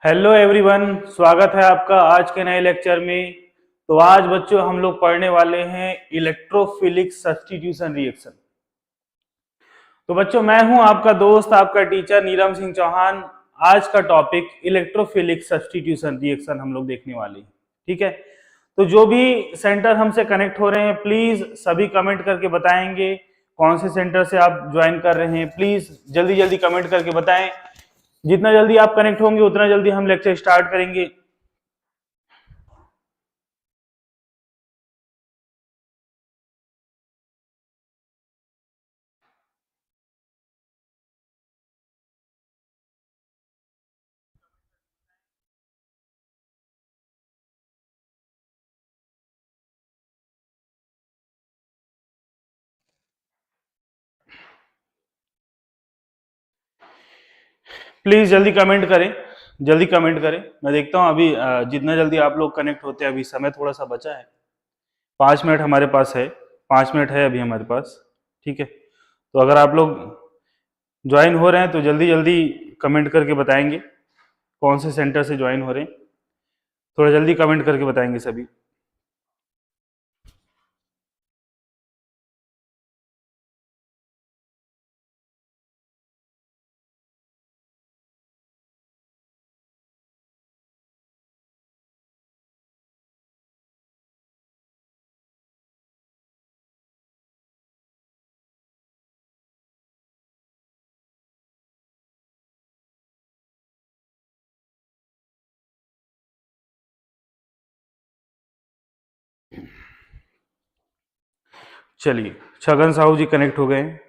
Hello everyone, स्वागत है आपका आज के नए लेक्चर में। तो आज बच्चों हम लोग पढ़ने वाले हैं इलेक्ट्रोफिलिक सब्स्टिट्यूशन रिएक्शन। तो बच्चों मैं हूं आपका दोस्त, आपका टीचर नीलम सिंह चौहान। आज का टॉपिक इलेक्ट्रोफिलिक सब्स्टिट्यूशन रिएक्शन हम लोग देखने वाले हैं। ठीक है, तो जो भी सेंटर हमसे कनेक्ट हो रहे हैं प्लीज सभी कमेंट करके बताएंगे कौन से सेंटर से आप ज्वाइन कर रहे हैं। प्लीज जल्दी जल्दी कमेंट करके बताएं। जितना जल्दी आप कनेक्ट होंगे उतना जल्दी हम लेक्चर स्टार्ट करेंगे। प्लीज जल्दी कमेंट करें, जल्दी कमेंट करें। मैं देखता हूं अभी जितना जल्दी आप लोग कनेक्ट होते हैं। अभी समय थोड़ा सा बचा है, 5 मिनट हमारे पास है, 5 मिनट है अभी हमारे पास। ठीक है, तो अगर आप लोग ज्वाइन हो रहे हैं तो जल्दी जल्दी कमेंट करके बताएंगे कौन से सेंटर से ज्वाइन हो रहे हैं। थोड़ा जल्दी कमेंट करके बताएंगे सभी। चलिए, छगन साहू जी कनेक्ट हो गए हैं,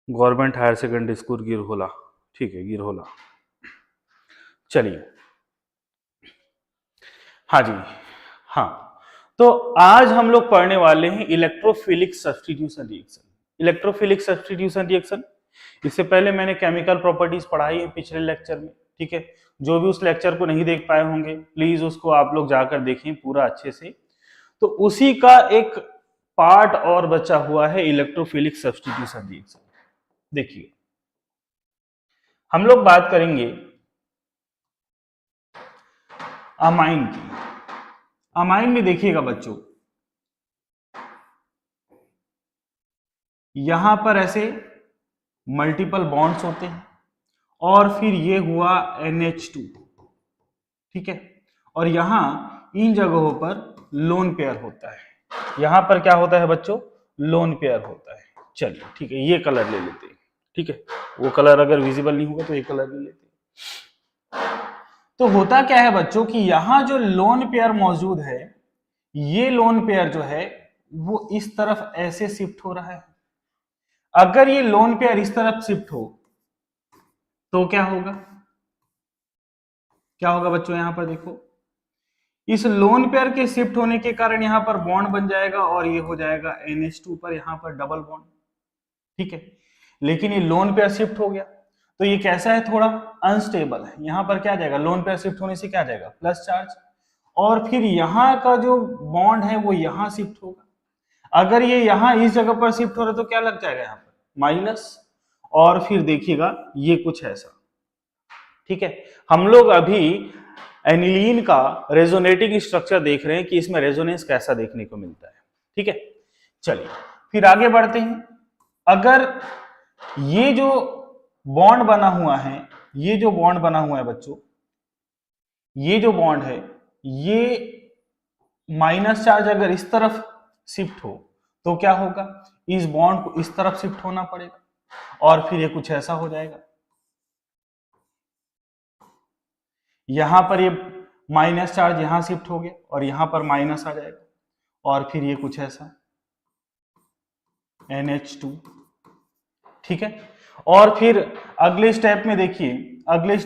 government higher secondary school Girhola. ठीक है, गिरहोला। चलिए, हाँ जी, हाँ। तो आज हम लोग पढ़ने वाले हैं electrophilic substitution reaction. Electrophilic substitution reaction, इससे पहले मैंने केमिकल प्रॉपर्टीज पढ़ाई है पिछले लेक्चर में। ठीक है, जो भी उस लेक्चर को नहीं देख पाए होंगे प्लीज उसको आप लोग जाकर देखें पूरा अच्छे से। तो उसी का एक पार्ट और बचा हुआ है इलेक्ट्रोफिलिक सब्स्टिट्यूशन रिएक्शन। देखिए, हम लोग बात करेंगे अमाइन की। अमाइन में देखिएगा बच्चों, यहां पर ऐसे मल्टीपल बॉन्ड्स होते हैं और फिर ये हुआ NH2। ठीक है, और यहां इन जगहों पर लोन पेयर होता है। यहां पर क्या होता है बच्चों? लोन पेयर होता है। चलिए ठीक है, ये कलर ले लेते हैं। ठीक है, वो कलर अगर विजिबल नहीं होगा तो ये कलर ले लेते हैं। तो होता क्या है बच्चों कि यहां जो लोन पेयर मौजूद है, ये लोन पेयर जो है वो इस तरफ ऐसे शिफ्ट हो रहा है। अगर ये लोन पेयर इस तरफ शिफ्ट हो तो क्या होगा? क्या होगा बच्चों? यहां पर देखो, इस लोन पेयर के शिफ्ट होने के कारण यहां पर बॉन्ड बन जाएगा और ये हो जाएगा NH2 पर यहां पर डबल बॉन्ड। ठीक है, लेकिन ये लोन पेयर शिफ्ट हो गया तो ये कैसा है? थोड़ा अनस्टेबल है। यहां पर क्या जाएगा? लोन पेयर शिफ्ट होने से क्या जाएगा? Plus charge. और फिर यहां का जो बॉन्ड है वो यहां शिफ्ट होगा। अगर ये यहां इस जगह पर शिफ्ट हो रहा है तो क्या लग जाएगा? यहां पर माइनस। और फिर देखिएगा ये कुछ ऐसा। ठीक है, हम लोग अभी एनिलीन का रेजोनेटिंग स्ट्रक्चर देख रहे हैं कि इसमें रेजोनेंस कैसा देखने को मिलता है। ठीक है, चलिए फिर आगे बढ़ते हैं। अगर ये जो बॉन्ड बना हुआ है, ये जो बॉन्ड बना हुआ है बच्चों, ये जो बॉन्ड है ये माइनस चार्ज अगर इस तरफ शिफ्ट हो तो क्या होगा? इस बॉन्ड को इस तरफ शिफ्ट होना पड़ेगा और फिर ये कुछ ऐसा हो जाएगा। यहां पर ये माइनस चार्ज यहां शिफ्ट हो गया और यहां पर माइनस आ जाएगा और फिर ये कुछ ऐसा NH2। ठीक है, और फिर अगले स्टेप में देखिए, अगले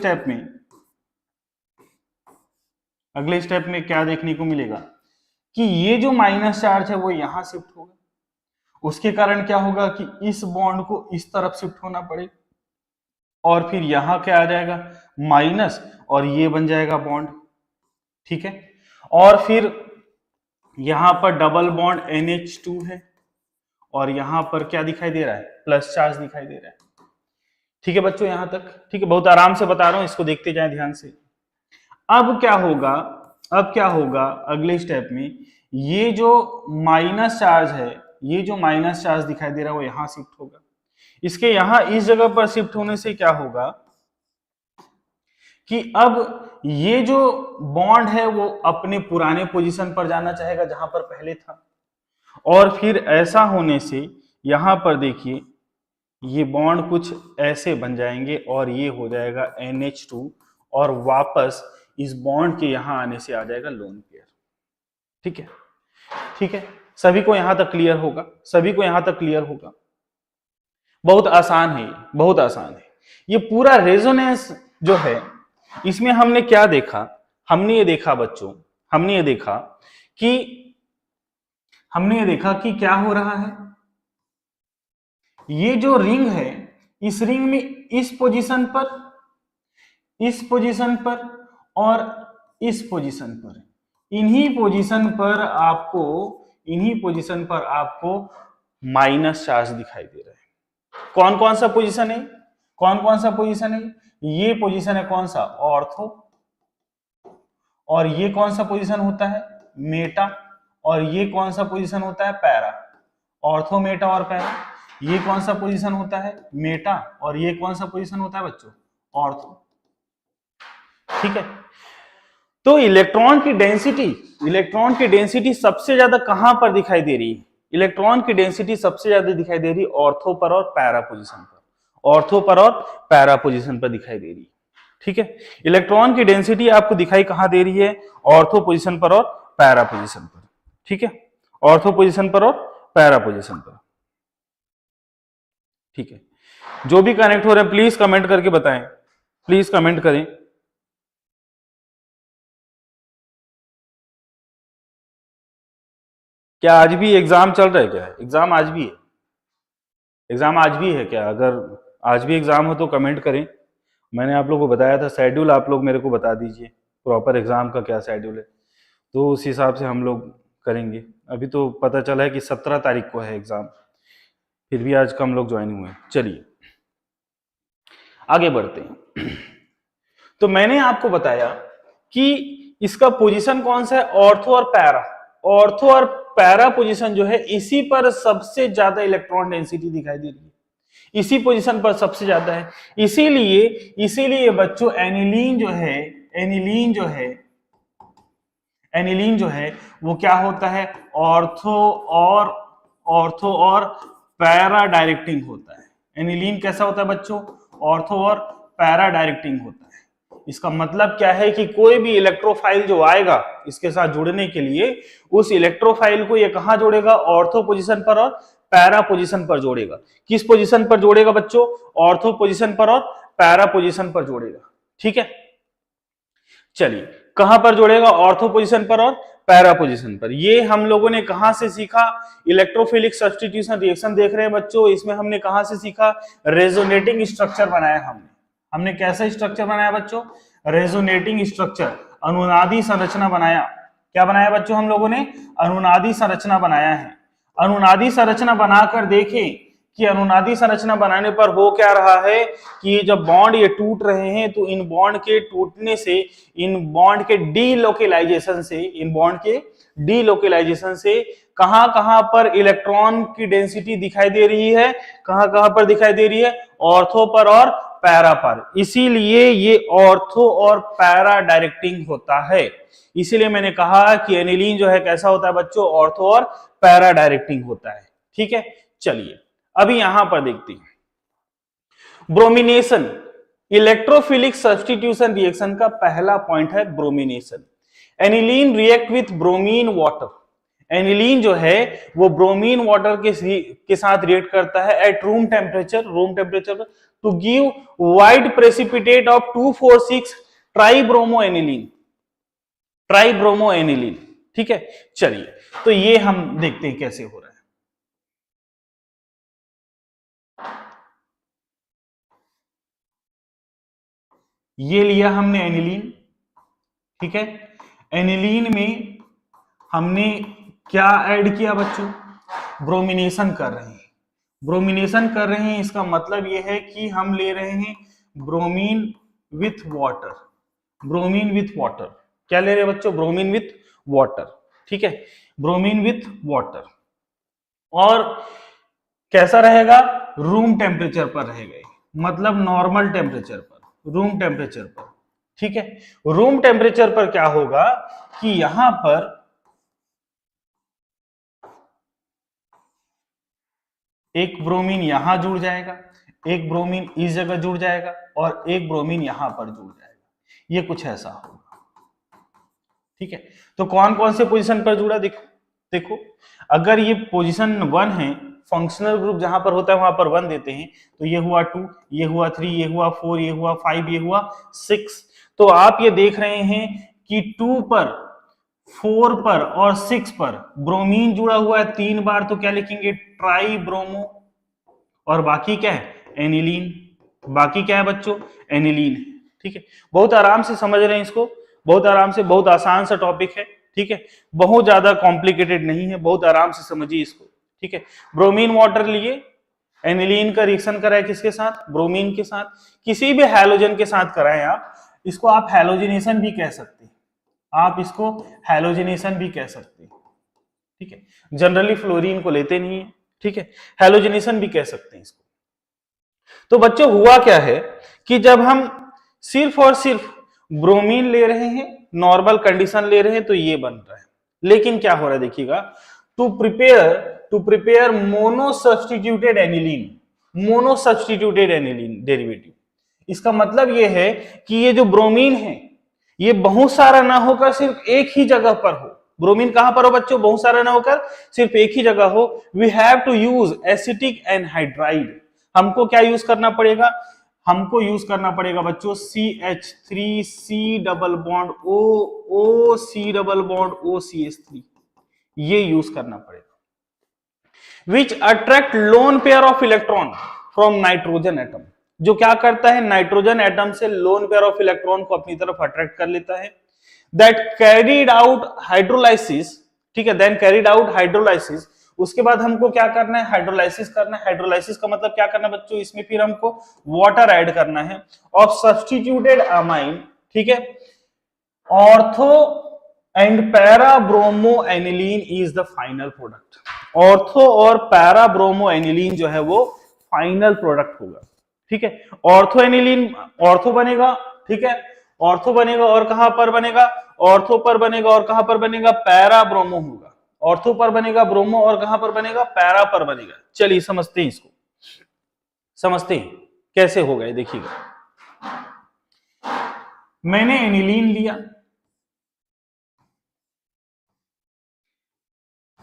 स्टेप में क्या देखने को मिलेगा कि ये जो माइनस चार्ज है वो यहां शिफ्ट होगा। उसके कारण क्या होगा कि इस बॉन्ड को इस तरफ शिफ्ट होना पड़ेगा और फिर यहां क्या आ जाएगा? माइनस, और ये बन जाएगा बॉन्ड। ठीक है, और फिर यहां पर डबल बॉन्ड NH2 है और यहां पर क्या दिखाई दे रहा है? प्लस चार्ज दिखाई दे रहा है। ठीक है बच्चों यहां तक? ठीक है, बहुत आराम से बता रहा हूं, इसको देखते जाएं ध्यान से। अब क्या होगा, अब क्या होगा अगले स्टेप में, ये जो माइनस चार्ज है, ये जो माइनस चार्ज दिखाई दे रहा है वो यहां शिफ्ट होगा। इसके यहां इस जगह पर शिफ्ट होने से क्या होगा कि अब ये जो बॉन्ड है वो अपने पुराने पोजीशन पर जाना चाहेगा जहां पर पहले था, और फिर ऐसा होने से यहां पर देखिए ये बॉन्ड कुछ ऐसे बन जाएंगे और ये हो जाएगा NH2, और वापस इस बॉन्ड के यहां आने से आ जाएगा लोन पेयर। ठीक है, ठीक है, सभी को यहां तक क्लियर होगा? सभी को यहां तक क्लियर होगा? बहुत आसान है, बहुत आसान है। ये पूरा रेजोनेंस जो है इसमें हमने क्या देखा, हमने ये देखा बच्चों, हमने ये देखा कि क्या हो रहा है, ये जो रिंग है, इस रिंग में इस पोजीशन पर, इस पोजीशन पर और इस पोजीशन पर, इन्हीं पोजीशन पर आपको माइनस चार्ज दिखाई दे रहा है। कौन कौन सा पोजीशन है, कौन कौन सा पोजीशन है? ये पोजीशन है कौन सा? ऑर्थो। और ये कौन सा पोजीशन होता है? मेटा। और ये कौन सा पोजीशन होता है? पैरा। ऑर्थो, मेटा और पैरा। ये कौन सा पोजीशन होता है? मेटा। और ये कौन सा पोजीशन होता है बच्चों? ऑर्थो। ठीक है, तो इलेक्ट्रॉन की डेंसिटी सबसे ज्यादा कहां पर दिखाई दे रही है? इलेक्ट्रॉन की डेंसिटी सबसे ज्यादा दिखाई दे रही है ऑर्थो पर और पैरा पोजीशन पर, ऑर्थो पर और पैरा पोजीशन पर दिखाई दे रही है। ठीक है, इलेक्ट्रॉन की डेंसिटी आपको दिखाई कहां दे रही है? ऑर्थो पोजीशन पर और पैरा पोजीशन पर। ठीक है, ऑर्थो पोजीशन पर और पैरा पोजीशन पर। ठीक है, जो भी कनेक्ट हो रहे हैं प्लीज कमेंट करके बताएं, प्लीज कमेंट करें। क्या आज भी एग्जाम चल रहा है? क्या एग्जाम आज भी है? एग्जाम आज भी है क्या? अगर आज भी एग्जाम हो तो कमेंट करें। मैंने आप लोगों को बताया था शेड्यूल, आप लोग मेरे को बता दीजिए प्रॉपर एग्जाम का क्या शेड्यूल है, तो उस हिसाब से हम लोग करेंगे। अभी तो पता चला है कि 17 तारीख को है एग्जाम, फिर भी आज कम लोग ज्वाइन हुए। चलिए आगे बढ़ते हैं। तो मैंने आपको बताया कि इसका पोजीशन कौन सा है? ऑर्थो और पैरा। ऑर्थो और पैरा पोजीशन जो है इसी पर सबसे ज्यादा इलेक्ट्रॉन डेंसिटी दिखाई दे रही है, इसी पोजीशन पर सबसे ज्यादा है। इसीलिए बच्चों एनिलीन जो है वो क्या होता है? ऑर्थो और पैरा डायरेक्टिंग होता है। एनिलीन कैसा होता है बच्चों? ऑर्थो और पैरा डायरेक्टिंग होता है। इसका मतलब क्या है कि कोई भी इलेक्ट्रोफाइल जो आएगा इसके साथ जुड़ने के लिए, उस इलेक्ट्रोफाइल को ये कहां जोड़ेगा? ऑर्थो पोजीशन पर और पैरा पोजीशन पर जोड़ेगा। किस पोजीशन पर जोड़ेगा बच्चों? ऑर्थो पोजीशन पर और पैरा पोजीशन पर जोड़ेगा। ठीक है, चलिए कहां पर जोड़ेगा? ऑर्थो पोजीशन पर और पैरा पोजीशन पर। ये हम लोगों ने कहां से सीखा? इलेक्ट्रोफिलिक सब्स्टिट्यूशन रिएक्शन देख रहे हैं बच्चों, इसमें हमने कहां से सीखा? रेजोनेटिंग स्ट्रक्चर बनाया हमने कैसा स्ट्रक्चर बनाया बच्चों? रेजोनेटिंग स्ट्रक्चर, अनुनादी संरचना बनाया। क्या बनाया बच्चों हम लोगों ने? अनुनादी संरचना बनाया है। अनुनादी संरचना बनाकर देखें कि अनुनादी संरचना बनाने पर हो क्या रहा है कि जब बॉन्ड ये टूट रहे हैं तो इन बॉन्ड के टूटने से, इन बॉन्ड के डीलोकेलाइजेशन से कहां कहां पर इलेक्ट्रॉन की डेंसिटी दिखाई दे रही है? कहां कहां पर दिखाई दे रही है? ऑर्थो पर और पैरा पर। इसीलिए ये ऑर्थो और पैरा डायरेक्टिंग होता है। इसीलिए मैंने कहा कि एनिलीन जो है कैसा होता है बच्चों? ऑर्थो और पैरा डायरेक्टिंग होता है। ठीक है, चलिए अभी यहां पर देखते हैं ब्रोमिनेशन। इलेक्ट्रोफिलिक सब्स्टिट्यूशन रिएक्शन का पहला पॉइंट है bromination. Aniline react with bromine water. Aniline जो है वो ब्रोमीन वाटर के साथ रिएक्ट करता है at room temperature to give white precipitate of 2,4,6 tribromoaniline. ठीक है, चलिए तो ये हम देखते हैं कैसे हो रहा है। ये लिया हमने एनिलीन। ठीक है, एनिलीन में हमने क्या ऐड किया बच्चों? ब्रोमिनेशन कर रहे हैं। ब्रोमिनेशन कर रहे हैं इसका मतलब यह है कि हम ले रहे हैं bromine with water. Bromine with water, क्या ले रहे हैं बच्चों? ब्रोमीन विथ वाटर, ठीक है, ब्रोमीन विथ वाटर। और कैसा रहेगा? रूम टेम्परेचर पर रहेगा, मतलब नॉर्मल टेम्परेचर पर, रूम टेम्परेचर पर, ठीक है। रूम टेम्परेचर पर क्या होगा कि यहां पर एक ब्रोमीन यहां जुड़ जाएगा, एक ब्रोमीन इस जगह जुड़ जाएगा और एक ब्रोमीन यहां पर जुड़ जाएगा। ये कुछ ऐसा होगा, ठीक है। तो कौन कौन से पोजीशन पर जुड़ा? देखो देखो, अगर ये पोजीशन 1 है, फंक्शनल ग्रुप जहां पर होता है वहां पर 1 देते हैं, तो ये हुआ 2, ये हुआ 3, ये हुआ 4, ये हुआ 5, ये हुआ 6। तो आप ये देख रहे हैं कि 2 पर, 4 पर और 6 पर ब्रोमीन जुड़ा हुआ है 3 बार, तो क्या लिखेंगे? Try bromo. और बाकी क्या है? एनिलीन। बाकी क्या है बच्चों? एनिलीन है, ठीक है। बहुत आराम से समझ रहे हैं इसको, बहुत आराम से, बहुत आसान सा टॉपिक है, ठीक है, बहुत ज्यादा कॉम्प्लिकेटेड नहीं है, बहुत आराम से समझिए इसको, ठीक है। ब्रोमीन वाटर लिए, एनिलीन का रिएक्शन कराए किसके साथ? ब्रोमीन के साथ। किसी भी हैलोजन के साथ कराएं आप, इसको आप हैलोजिनेशन भी कह सकते हैं, आप इसको हैलोजिनेशन भी कह सकते हैं, ठीक है। जनरली फ्लोरीन को लेते नहीं है, ठीक है, हैलोजिनेशन भी कह सकते हैं इसको। तो बच्चों हुआ क्या है कि जब हम सिर्फ और सिर्फ ब्रोमीन ले रहे हैं, नॉर्मल कंडीशन ले रहे हैं, तो ये बन रहा है। लेकिन क्या हो रहा है देखिएगा, to prepare mono substituted aniline, mono substituted aniline derivative, इसका मतलब ये है कि ये जो ब्रोमीन है ये बहुत सारा ना होकर सिर्फ एक ही जगह पर हो। ब्रोमीन कहां पर हो बच्चों? बहुत सारा ना होकर सिर्फ एक ही जगह हो। We have to use acetic anhydride. हमको क्या यूज करना पड़ेगा? हमको यूज करना पड़ेगा बच्चों CH3C double bond O C double bond OCH3, ये यूज करना पड़ेगा। Which attract lone pair of electron from nitrogen atom, जो क्या करता है? नाइट्रोजन एटम से लोन पेयर ऑफ इलेक्ट्रॉन को अपनी तरफ अट्रैक्ट कर लेता है। दैट कैरीड आउट हाइड्रोलाइसिस, ठीक है, देन कैरीड आउट हाइड्रोलाइसिस। उसके बाद हमको क्या करना है? हाइड्रोलाइसिस करना है। हाइड्रोलाइसिस का मतलब क्या करना है बच्चों? इसमें फिर हमको वाटर ऐड करना है ऑफ सब्स्टिट्यूटेड अमाइन, ठीक है। Ortho and para bromo aniline is the final product. Ortho और पैरा ब्रोमो एनिलीन जो है वो फाइनल प्रोडक्ट होगा, ठीक है। ऑर्थो एनिलीन, ऑर्थो बनेगा, ठीक है, ऑर्थो बनेगा और कहां पर बनेगा? ऑर्थो पर बनेगा और कहां पर बनेगा? पैरा ब्रोमो होगा। ऑर्थो पर बनेगा ब्रोमो और कहां पर बनेगा? पैरा पर बनेगा। चलिए समझते हैं इसको, समझते हैं कैसे होगा ये, देखिएगा। मैंने एनिलीन लिया,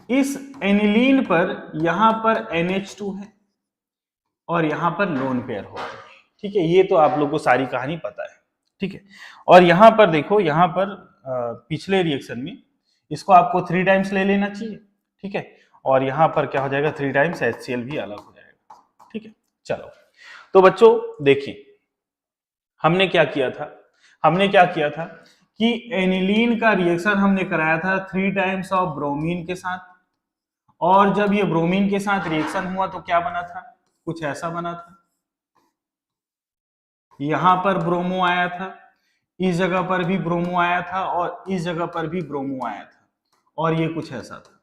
इस एनिलीन पर यहां पर NH2 है और यहां पर लोन पेयर हो, ठीक है। ये तो आप लोग को सारी कहानी पता है, ठीक है। और यहां पर देखो, यहां पर पिछले रिएक्शन में इसको आपको 3 टाइम्स ले लेना चाहिए, ठीक है। और यहां पर क्या हो जाएगा? 3 टाइम्स HCl भी अलग हो जाएगा, ठीक है। चलो, तो बच्चों देखिए, हमने क्या किया था? हमने क्या किया था कि एनिलीन का रिएक्शन हमने कराया था 3 टाइम्स ऑफ ब्रोमीन के साथ, और जब ये ब्रोमीन के साथ रिएक्शन हुआ तो क्या बना था? कुछ ऐसा बना था। यहां पर ब्रोमो आया था, इस जगह पर भी ब्रोमो आया था और इस जगह पर भी ब्रोमो आया था, और ये कुछ ऐसा था,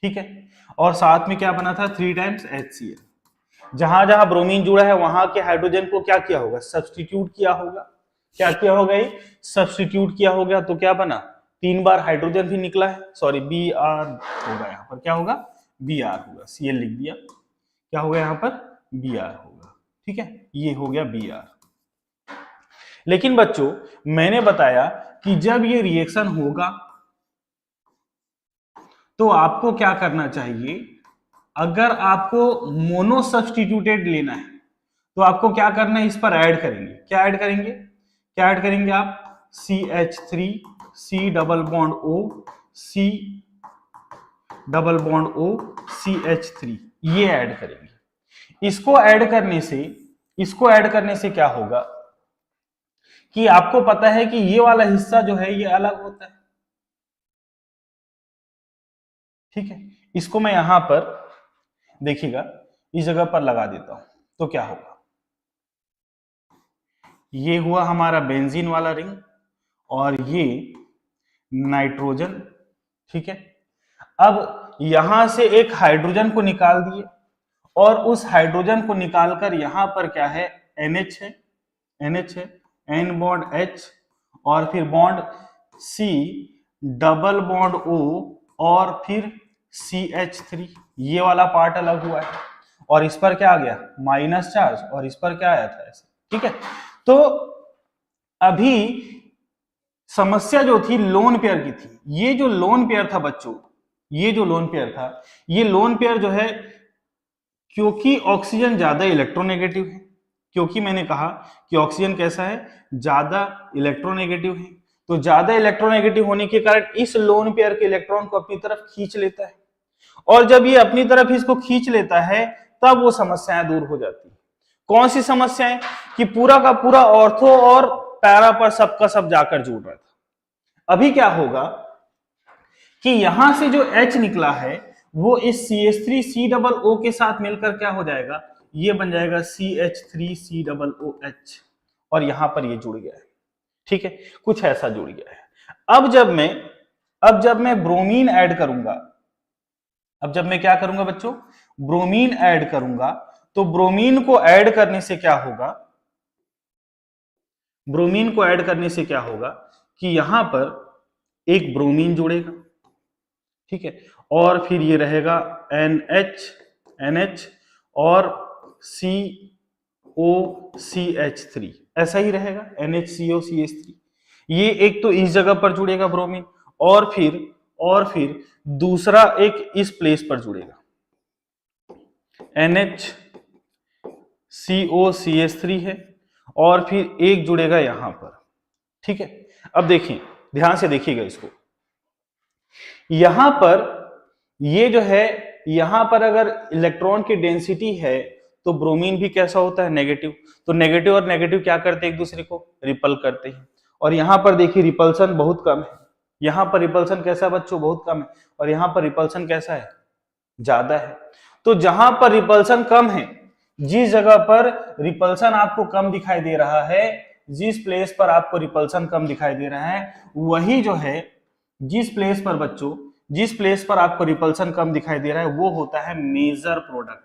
ठीक है। और साथ में क्या बना था? 3 टाइम्स HCl। जहां जहां ब्रोमीन जुड़ा है वहां के हाइड्रोजन को क्या किया होगा? सब्स्टिट्यूट किया होगा। क्या किया होगा? ये सब्स्टिट्यूट किया होगा, तो क्या बना? 3 बार हाइड्रोजन भी निकला है, सॉरी Br होगा, यहाँ पर क्या होगा? Br होगा, Cl लिख दिया, क्या होगा यहाँ पर? Br होगा, ठीक है, ये हो गया Br। लेकिन बच्चों मैंने बताया कि जब ये रिएक्शन होगा तो आपको क्या करना चाहिए? अगर आपको मोनो सब्स्टिट्यूटेड लेना है तो आपको क्या करना है? इस पर ऐड करेंगे, क्या ऐड करेंगे? क्या ऐड करेंगे आप? CH3C double bond O C double bond O CH3, ये ऐड करेंगे। इसको ऐड करने से क्या होगा कि आपको पता है कि ये वाला हिस्सा जो है ये अलग होता है, ठीक है। इसको मैं यहां पर देखिएगा, इस जगह पर लगा देता हूं तो क्या होगा, ये हुआ हमारा बेंजीन वाला रिंग और ये नाइट्रोजन, ठीक है। अब यहां से एक हाइड्रोजन को निकाल दिए और उस हाइड्रोजन को निकालकर यहां पर क्या है, NH है, NH है, N बॉन्ड H और फिर bond C, double bond O और फिर CH3, ये वाला पार्ट अलग हुआ है और इस पर क्या आ गया, माइनस चार्ज, और इस पर क्या आया था ऐसे, ठीक है। तो अभी समस्या जो थी लोन पेयर की थी, ये जो लोन पेयर था बच्चों, ये जो लोन पेयर था, ये लोन पेयर जो है, क्योंकि ऑक्सीजन ज्यादा इलेक्ट्रोनेगेटिव है, क्योंकि मैंने कहा कि ऑक्सीजन कैसा है, ज्यादा इलेक्ट्रोनेगेटिव है, तो ज्यादा इलेक्ट्रोनेगेटिव होने के कारण इस लोन पेयर के इलेक्ट्रॉन को अपनी तरफ खींच लेता है, और जब ये अपनी तरफ इसको खींच लेता है तब वो समस्याएं दूर हो जाती है। कौन सी समस्याएं, कि पूरा का पूरा ऑर्थो और पैरा पर सबका सब जाकर जुड़ रहा था। अभी क्या होगा कि यहां से जो H निकला है वो इस CH3COO के साथ मिलकर क्या हो जाएगा, ये बन जाएगा CH3COOH और यहां पर ये जुड़ गया है, ठीक है, कुछ ऐसा जुड़ गया है। अब जब मैं ब्रोमीन ऐड करूंगा, अब जब मैं क्या करूंगा बच्चों, ब्रोमीन ऐड करूंगा, तो ब्रोमीन को ऐड करने से क्या होगा, ब्रोमीन को ऐड करने से क्या होगा कि यहां पर एक ब्रोमीन जुड़ेगा, ठीक है, और फिर ये रहेगा NH और COCH3, ऐसा ही रहेगा NHCOCH3। ये एक तो इस जगह पर जुड़ेगा ब्रोमीन और फिर दूसरा एक इस प्लेस पर जुड़ेगा NHCOCH3 है और फिर एक जुड़ेगा यहां पर, ठीक है। अब देखिए, ध्यान से देखिएगा इसको, यहां पर ये जो है, यहां पर अगर इलेक्ट्रॉन की डेंसिटी है तो ब्रोमीन भी कैसा होता है, नेगेटिव, तो नेगेटिव और नेगेटिव क्या करते हैं, एक दूसरे को रिपल करते हैं, और यहां पर देखिए रिपल्सन बहुत कम है, यहां पर रिपल्सन कैसा है बच्चों, बहुत कम है, और यहां पर रिपल्सन कैसा है, ज्यादा है। तो जहां पर रिपल्सन कम है, जिस जगह पर रिपल्सन आपको कम दिखाई दे रहा है, जिस प्लेस पर आपको रिपल्सन कम दिखाई दे रहा है, वही जो है, जिस प्लेस पर बच्चों, जिस प्लेस पर आपको रिपल्सन कम दिखाई दे रहा है वो होता है मेजर प्रोडक्ट,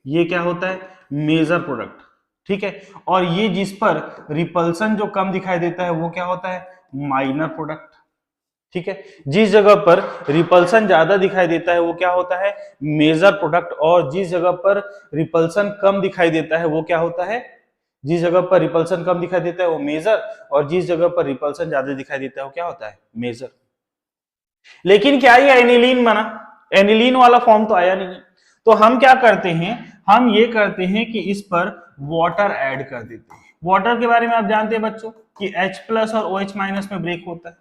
ये क्या होता है, मेजर प्रोडक्ट, ठीक है। और ये जिस पर रिपल्सन जो कम दिखाई देता है वो क्या होता है, माइनर प्रोडक्ट, ठीक है। जिस जगह पर रिपल्सन ज्यादा दिखाई देता है वो क्या होता है, मेजर प्रोडक्ट, और जिस जगह पर रिपल्सन कम दिखाई देता है वो क्या होता है, जिस जगह पर रिपल्सन कम दिखाई देता है वो मेजर, और जिस जगह पर रिपल्सन ज्यादा दिखाई देता है वो क्या होता है, मेजर। लेकिन क्या ये एनिलीन बना, एनिलीन वाला फॉर्म तो आया नहीं, तो हम क्या करते हैं, हम ये करते हैं कि इस पर वाटर ऐड कर देते हैं। वाटर के बारे में आप जानते हैं बच्चों कि H+ और OH- में ब्रेक होता है,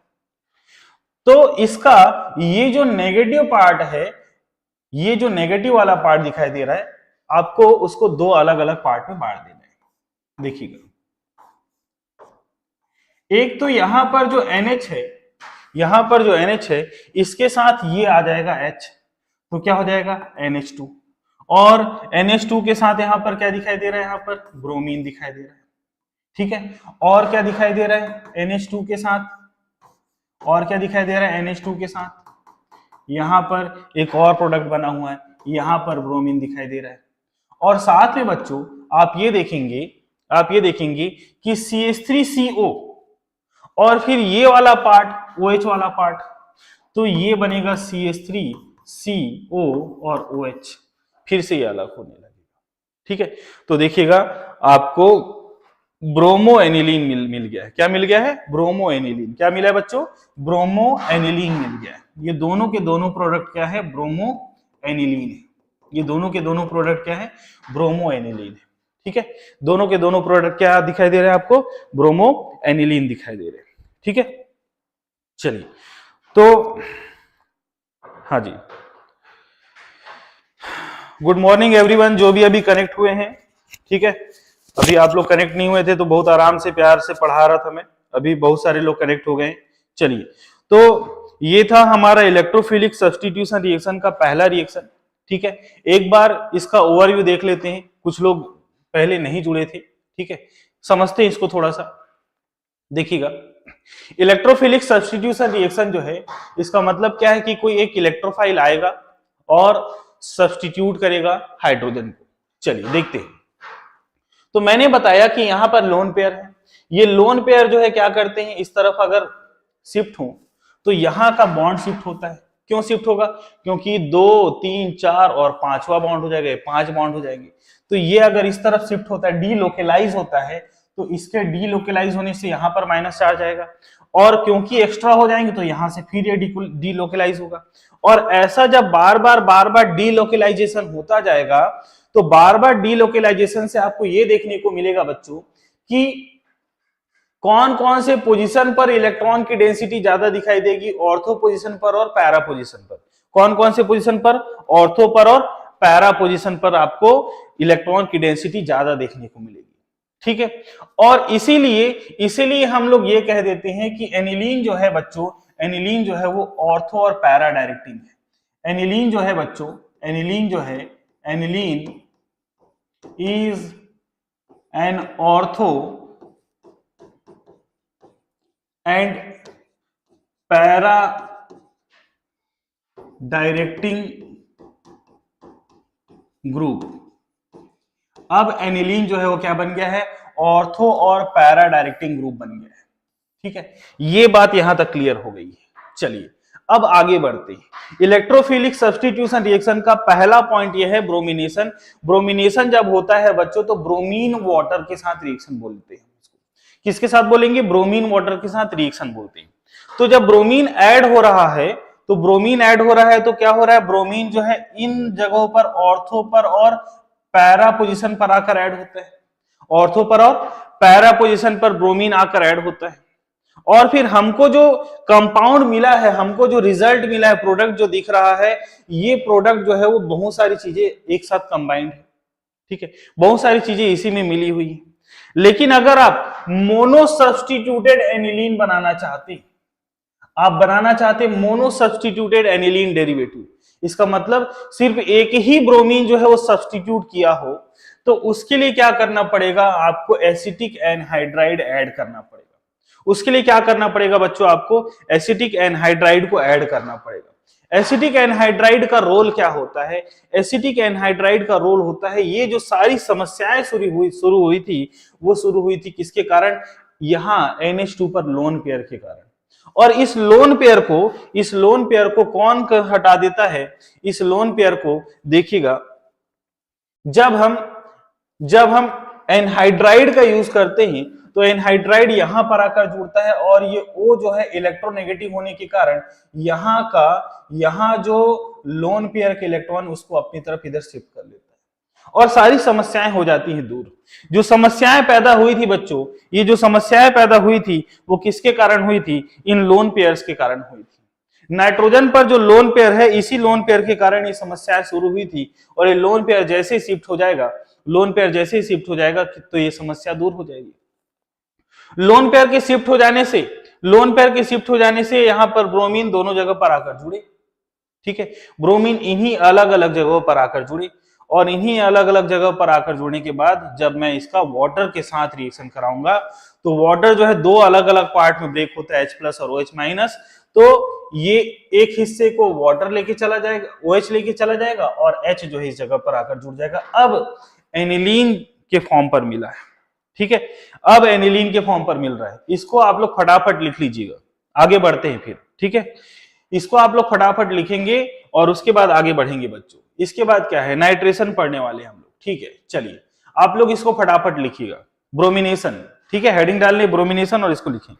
तो इसका ये जो नेगेटिव पार्ट है, ये जो नेगेटिव वाला पार्ट दिखाई दे रहा है, आपको उसको दो अलग अलग पार्ट में बांट देना है। देखिएगा, एक तो यहां पर जो NH है, यहां पर जो NH है इसके साथ ये आ जाएगा H, तो क्या हो जाएगा NH2, और NH2 के साथ यहां पर क्या दिखाई दे रहा है, यहां पर ब्रोमीन दिखाई दे रहा है, ठीक है। और क्या दिखाई दे रहा है NH2 के साथ, और क्या दिखाई दे रहा है NH2 के साथ, यहां पर एक और प्रोडक्ट बना हुआ है, यहां पर ब्रोमीन दिखाई दे रहा है। और साथ में बच्चों आप ये देखेंगे कि CH3CO और फिर ये वाला पार्ट OH वाला पार्ट, तो ये बनेगा CH3CO और OH, फिर से ये अलग होने लगेगा, ठीक है। तो देखिएगा आपको ब्रोमो एनिलीन मिल गया है, क्या मिल गया है, ब्रोमो एनिलीन, क्या मिला है बच्चों, ब्रोमो एनिलीन मिल गया है। ये दोनों के दोनों प्रोडक्ट क्या है, ब्रोमो एनिलीन है, ये दोनों के दोनों प्रोडक्ट क्या है, ब्रोमो एनिलीन है, ठीक है। दोनों के दोनों प्रोडक्ट क्या दिखाई दे रहे हैं आपको, ब्रोमो एनिलीन दिखाई दे रहे हैं, ठीक है। चलिए, तो हाँ जी, गुड मॉर्निंग एवरीवन जो भी अभी कनेक्ट हुए हैं, ठीक है। अभी आप लोग कनेक्ट नहीं हुए थे तो बहुत आराम से प्यार से पढ़ा रहा था मैं, अभी बहुत सारे लोग कनेक्ट हो गए। चलिए, तो ये था हमारा इलेक्ट्रोफिलिक सब्स्टिट्यूशन रिएक्शन का पहला रिएक्शन, ठीक है, एक बार इसका ओवरव्यू देख लेते हैं, कुछ लोग पहले नहीं जुड़े थे, ठीक है, समझते हैं इसको थोड़ा सा। देखिएगा, इलेक्ट्रोफिलिक सब्स्टिट्यूशन रिएक्शन जो है, इसका मतलब क्या है कि कोई एक इलेक्ट्रोफाइल आएगा और सब्स्टिट्यूट करेगा हाइड्रोजन को। चलिए देखते हैं। तो मैंने बताया कि यहां पर लोन पेयर है, ये लोन पेयर जो है क्या करते हैं, इस तरफ अगर शिफ्ट हो तो यहां का बॉन्ड शिफ्ट होता है। क्यों शिफ्ट होगा? क्योंकि 2, 3, 4 और 5वां बॉन्ड हो जाएगा, 5 बॉन्ड हो जाएंगे। तो ये अगर इस तरफ शिफ्ट होता है, डीलोकेलाइज होता है, तो इसके डीलोकेलाइज होने से यहां पर माइनस चार्ज आएगा, और क्योंकि एक्स्ट्रा हो जाएंगे तो यहां से फिर ये डीलोकेलाइज होगा। और ऐसा जब बार बार डीलोकेलाइजेशन होता जाएगा, तो बार बार डीलोकेलाइजेशन से आपको ये देखने को मिलेगा बच्चों कि कौन कौन से पोजीशन पर इलेक्ट्रॉन की डेंसिटी ज्यादा दिखाई देगी, ऑर्थो पोजीशन पर और पैरा पोजीशन पर। कौन कौन से पोजीशन पर? ऑर्थो पर और पैरा पोजीशन पर आपको इलेक्ट्रॉन की डेंसिटी ज्यादा देखने को मिलेगी, ठीक है। और इसीलिए इसीलिए हम लोग ये कह देते हैं कि एनिलीन जो है बच्चों, एनिलीन जो है वो ऑर्थो और पैरा डायरेक्टिंग है। एनिलीन जो है बच्चों, एनिलीन जो है, aniline is an ortho and para directing group. अब एनिलीन जो है वो क्या बन गया है? ऑर्थो और पैरा डायरेक्टिंग ग्रुप बन गया है, ठीक है। ये बात यहां तक क्लियर हो गई है। चलिए अब आगे बढ़ते हैं। इलेक्ट्रोफिलिक सब्स्टिट्यूशन रिएक्शन का पहला पॉइंट यह है ब्रोमिनेशन। ब्रोमिनेशन जब होता है बच्चों तो ब्रोमीन वाटर के साथ रिएक्शन बोलते हैं। किसके साथ बोलेंगे? ब्रोमीन वाटर के साथ रिएक्शन बोलते हैं। तो जब ब्रोमीन ऐड हो रहा है, तो ब्रोमीन ऐड हो रहा है तो क्या हो रहा है? ब्रोमीन जो है इन जगहों पर ऑर्थो पर और पैरा पोजीशन पर आकर ऐड होता है। ऑर्थो पर और पैरा पोजीशन पर ब्रोमीन आकर ऐड होता है, और फिर हमको जो कंपाउंड मिला है, हमको जो रिजल्ट मिला है, प्रोडक्ट जो दिख रहा है, ये प्रोडक्ट जो है वो बहुत सारी चीजें एक साथ कंबाइंड है, ठीक है, बहुत सारी चीजें इसी में मिली हुई है। लेकिन अगर आप मोनो सब्स्टिट्यूटेड एनिलीन बनाना चाहते, आप बनाना चाहते मोनो सब्स्टिट्यूटेड एनिलीन डेरिवेटिव, इसका मतलब सिर्फ एक ही ब्रोमीन जो है वो सब्स्टिट्यूट किया हो, तो उसके लिए क्या करना पड़ेगा? आपको एसिटिक एनहाइड्राइड ऐड करना पड़ेगा। उसके लिए क्या करना पड़ेगा बच्चों? आपको एसिटिक एनहाइड्राइड को ऐड करना पड़ेगा। एसिटिक एनहाइड्राइड का रोल क्या होता है? एसिटिक एनहाइड्राइड का रोल होता है, ये जो सारी समस्याएं शुरू हुई थी, वो शुरू हुई थी किसके कारण? यहां NH2 पर लोन पेयर के कारण। और इस लोन पेयर को कौन हटा देता है? इस लोन पेयर को देखिएगा, जब हम जब हम एनहाइड्राइड का यूज करते हैं तो एनहाइड्राइड यहां पर आकर जुड़ता है, और ये O जो है इलेक्ट्रोनेगेटिव होने के कारण यहां जो लोन पेयर के इलेक्ट्रॉन उसको अपनी तरफ इधर शिफ्ट कर लेता है, और सारी समस्याएं हो जाती हैं दूर। जो समस्याएं पैदा हुई थी बच्चों, ये जो समस्याएं पैदा हुई थी वो किसके कारण हुई थी? इन लोन पेयर्स के कारण हुई थी। नाइट्रोजन पर जो लोन पेयर है, इसी लोन पेयर के कारण ये समस्याएं शुरू हुई थी, और ये लोन पेयर जैसे ही शिफ्ट हो जाएगा, लोन पेयर जैसे ही शिफ्ट हो जाएगा तो ये समस्या दूर हो जाएगी। लोन पेयर के शिफ्ट हो जाने से यहां पर ब्रोमीन दोनों जगह पर आकर जुड़े, ठीक है। ब्रोमीन इन्हीं अलग अलग जगहों पर आकर जुड़े, और इन्हीं अलग अलग जगह पर आकर जुड़ने के बाद जब मैं इसका वाटर के साथ रिएक्शन कराऊंगा, तो वाटर जो है दो अलग अलग पार्ट में ब्रेक होता है, H+ और OH-। तो ये एक हिस्से को वाटर लेके चला जाएगा, OH लेके चला जाएगा, और H जो है इस जगह पर आकर जुड़ जाएगा। अब एनिलीन के फॉर्म पर मिला है, ठीक है। अब एनिलीन के फॉर्म पर मिल रहा है, इसको आप लोग फटाफट लिख लीजिएगा। आगे बढ़ते हैं फिर, ठीक है। इसको आप लोग फटाफट लिखेंगे और उसके बाद आगे बढ़ेंगे बच्चों। इसके बाद क्या है? नाइट्रेशन पढ़ने वाले हम लोग, ठीक है। चलिए आप लोग इसको फटाफट लिखिएगा, ब्रोमिनेशन, ठीक है। हेडिंग डालने ब्रोमिनेशन और इसको लिखें।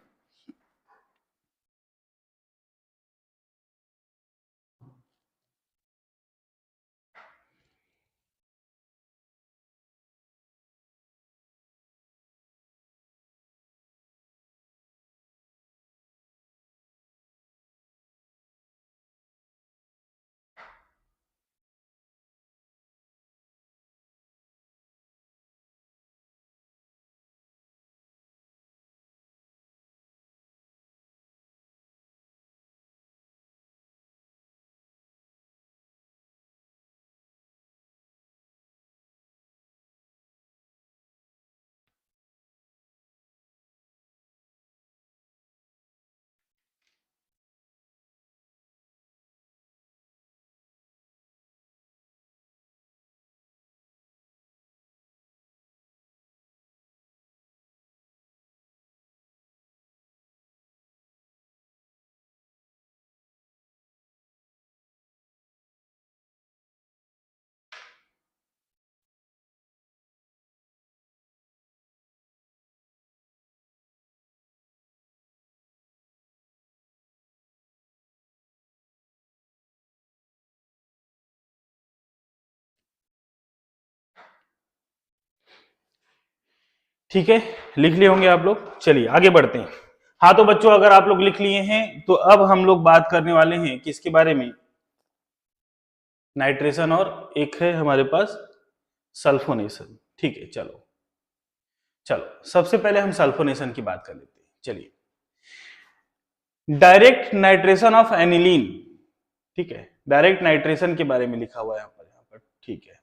ठीक है, लिख लिए होंगे आप लोग। चलिए आगे बढ़ते हैं। हाँ तो बच्चों अगर आप लोग लिख लिए हैं तो अब हम लोग बात करने वाले हैं किसके बारे में, नाइट्रेशन और एक है हमारे पास सल्फोनेशन। ठीक है, चलो चलो सबसे पहले हम सल्फोनेशन की बात कर लेते हैं। चलिए, डायरेक्ट नाइट्रेशन ऑफ एनिलीन, ठीक है, डायरेक्ट नाइट्रेशन के बारे में लिखा हुआ है यहाँ पर। ठीक है,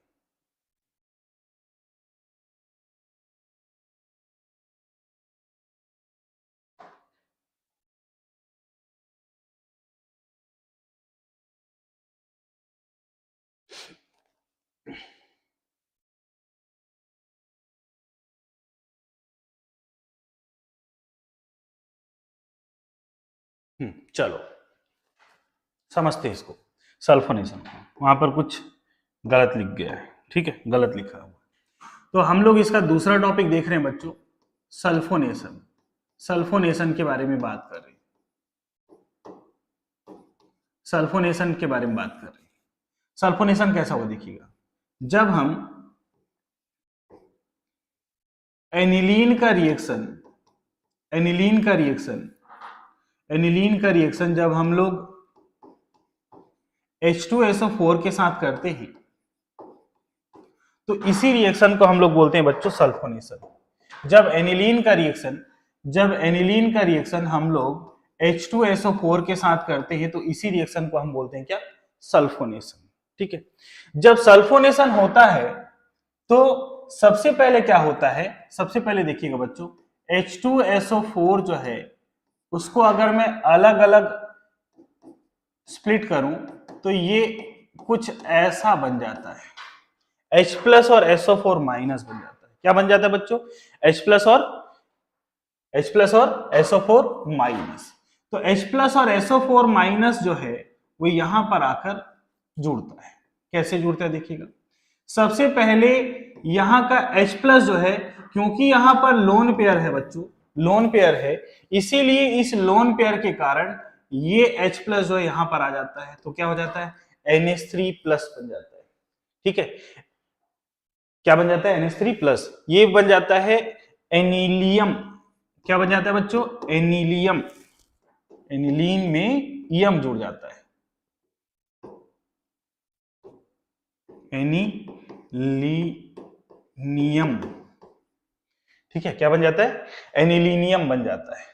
चलो समझते हैं इसको। सल्फोनेशन, वहां पर कुछ गलत लिख गया है, ठीक है, गलत लिखा हुआ। तो हम लोग इसका दूसरा टॉपिक देख रहे हैं बच्चों, सल्फोनेशन। सल्फोनेशन के बारे में बात कर रहे हैं, सल्फोनेशन के बारे में बात कर रहे हैं। सल्फोनेशन कैसा हुआ देखिएगा, जब हम एनिलीन का रिएक्शन, एनिलीन का रिएक्शन, एनिलीन का रिएक्शन जब हम लोग H2SO4 के साथ करते हैं तो इसी रिएक्शन को हम लोग बोलते हैं बच्चों सल्फोनेशन। जब एनिलीन का रिएक्शन, जब एनिलीन का रिएक्शन हम लोग H2SO4 के साथ करते हैं तो इसी रिएक्शन को हम बोलते हैं क्या, सल्फोनेशन। ठीक है, जब सल्फोनेशन होता है तो सबसे पहले क्या होता है, सबसे पहले देखिएगा बच्चों, H2SO4 जो है उसको अगर मैं अलग अलग स्प्लिट करूं तो ये कुछ ऐसा बन जाता है, H प्लस और SO4 माइनस बन जाता है। क्या बन जाता है बच्चों, H प्लस और SO4 माइनस। तो H प्लस और SO4 माइनस जो है वो यहां पर आकर जुड़ता है। कैसे जुड़ता है देखिएगा, सबसे पहले यहां का H प्लस जो है, क्योंकि यहां पर लोन पेयर है बच्चों, लोन पेयर है, इसीलिए इस लोन पेयर के कारण ये H प्लस जो है यहां पर आ जाता है, तो क्या हो जाता है, NH3 प्लस बन जाता है। ठीक है, क्या बन जाता है, NH3 प्लस, ये बन जाता है एनिलियम। क्या बन जाता है बच्चों, एनिलियम, एनिलीन में यम जुड़ जाता है, एनिलीनियम। ठीक है, क्या बन जाता है, एनिलीनियम बन जाता है।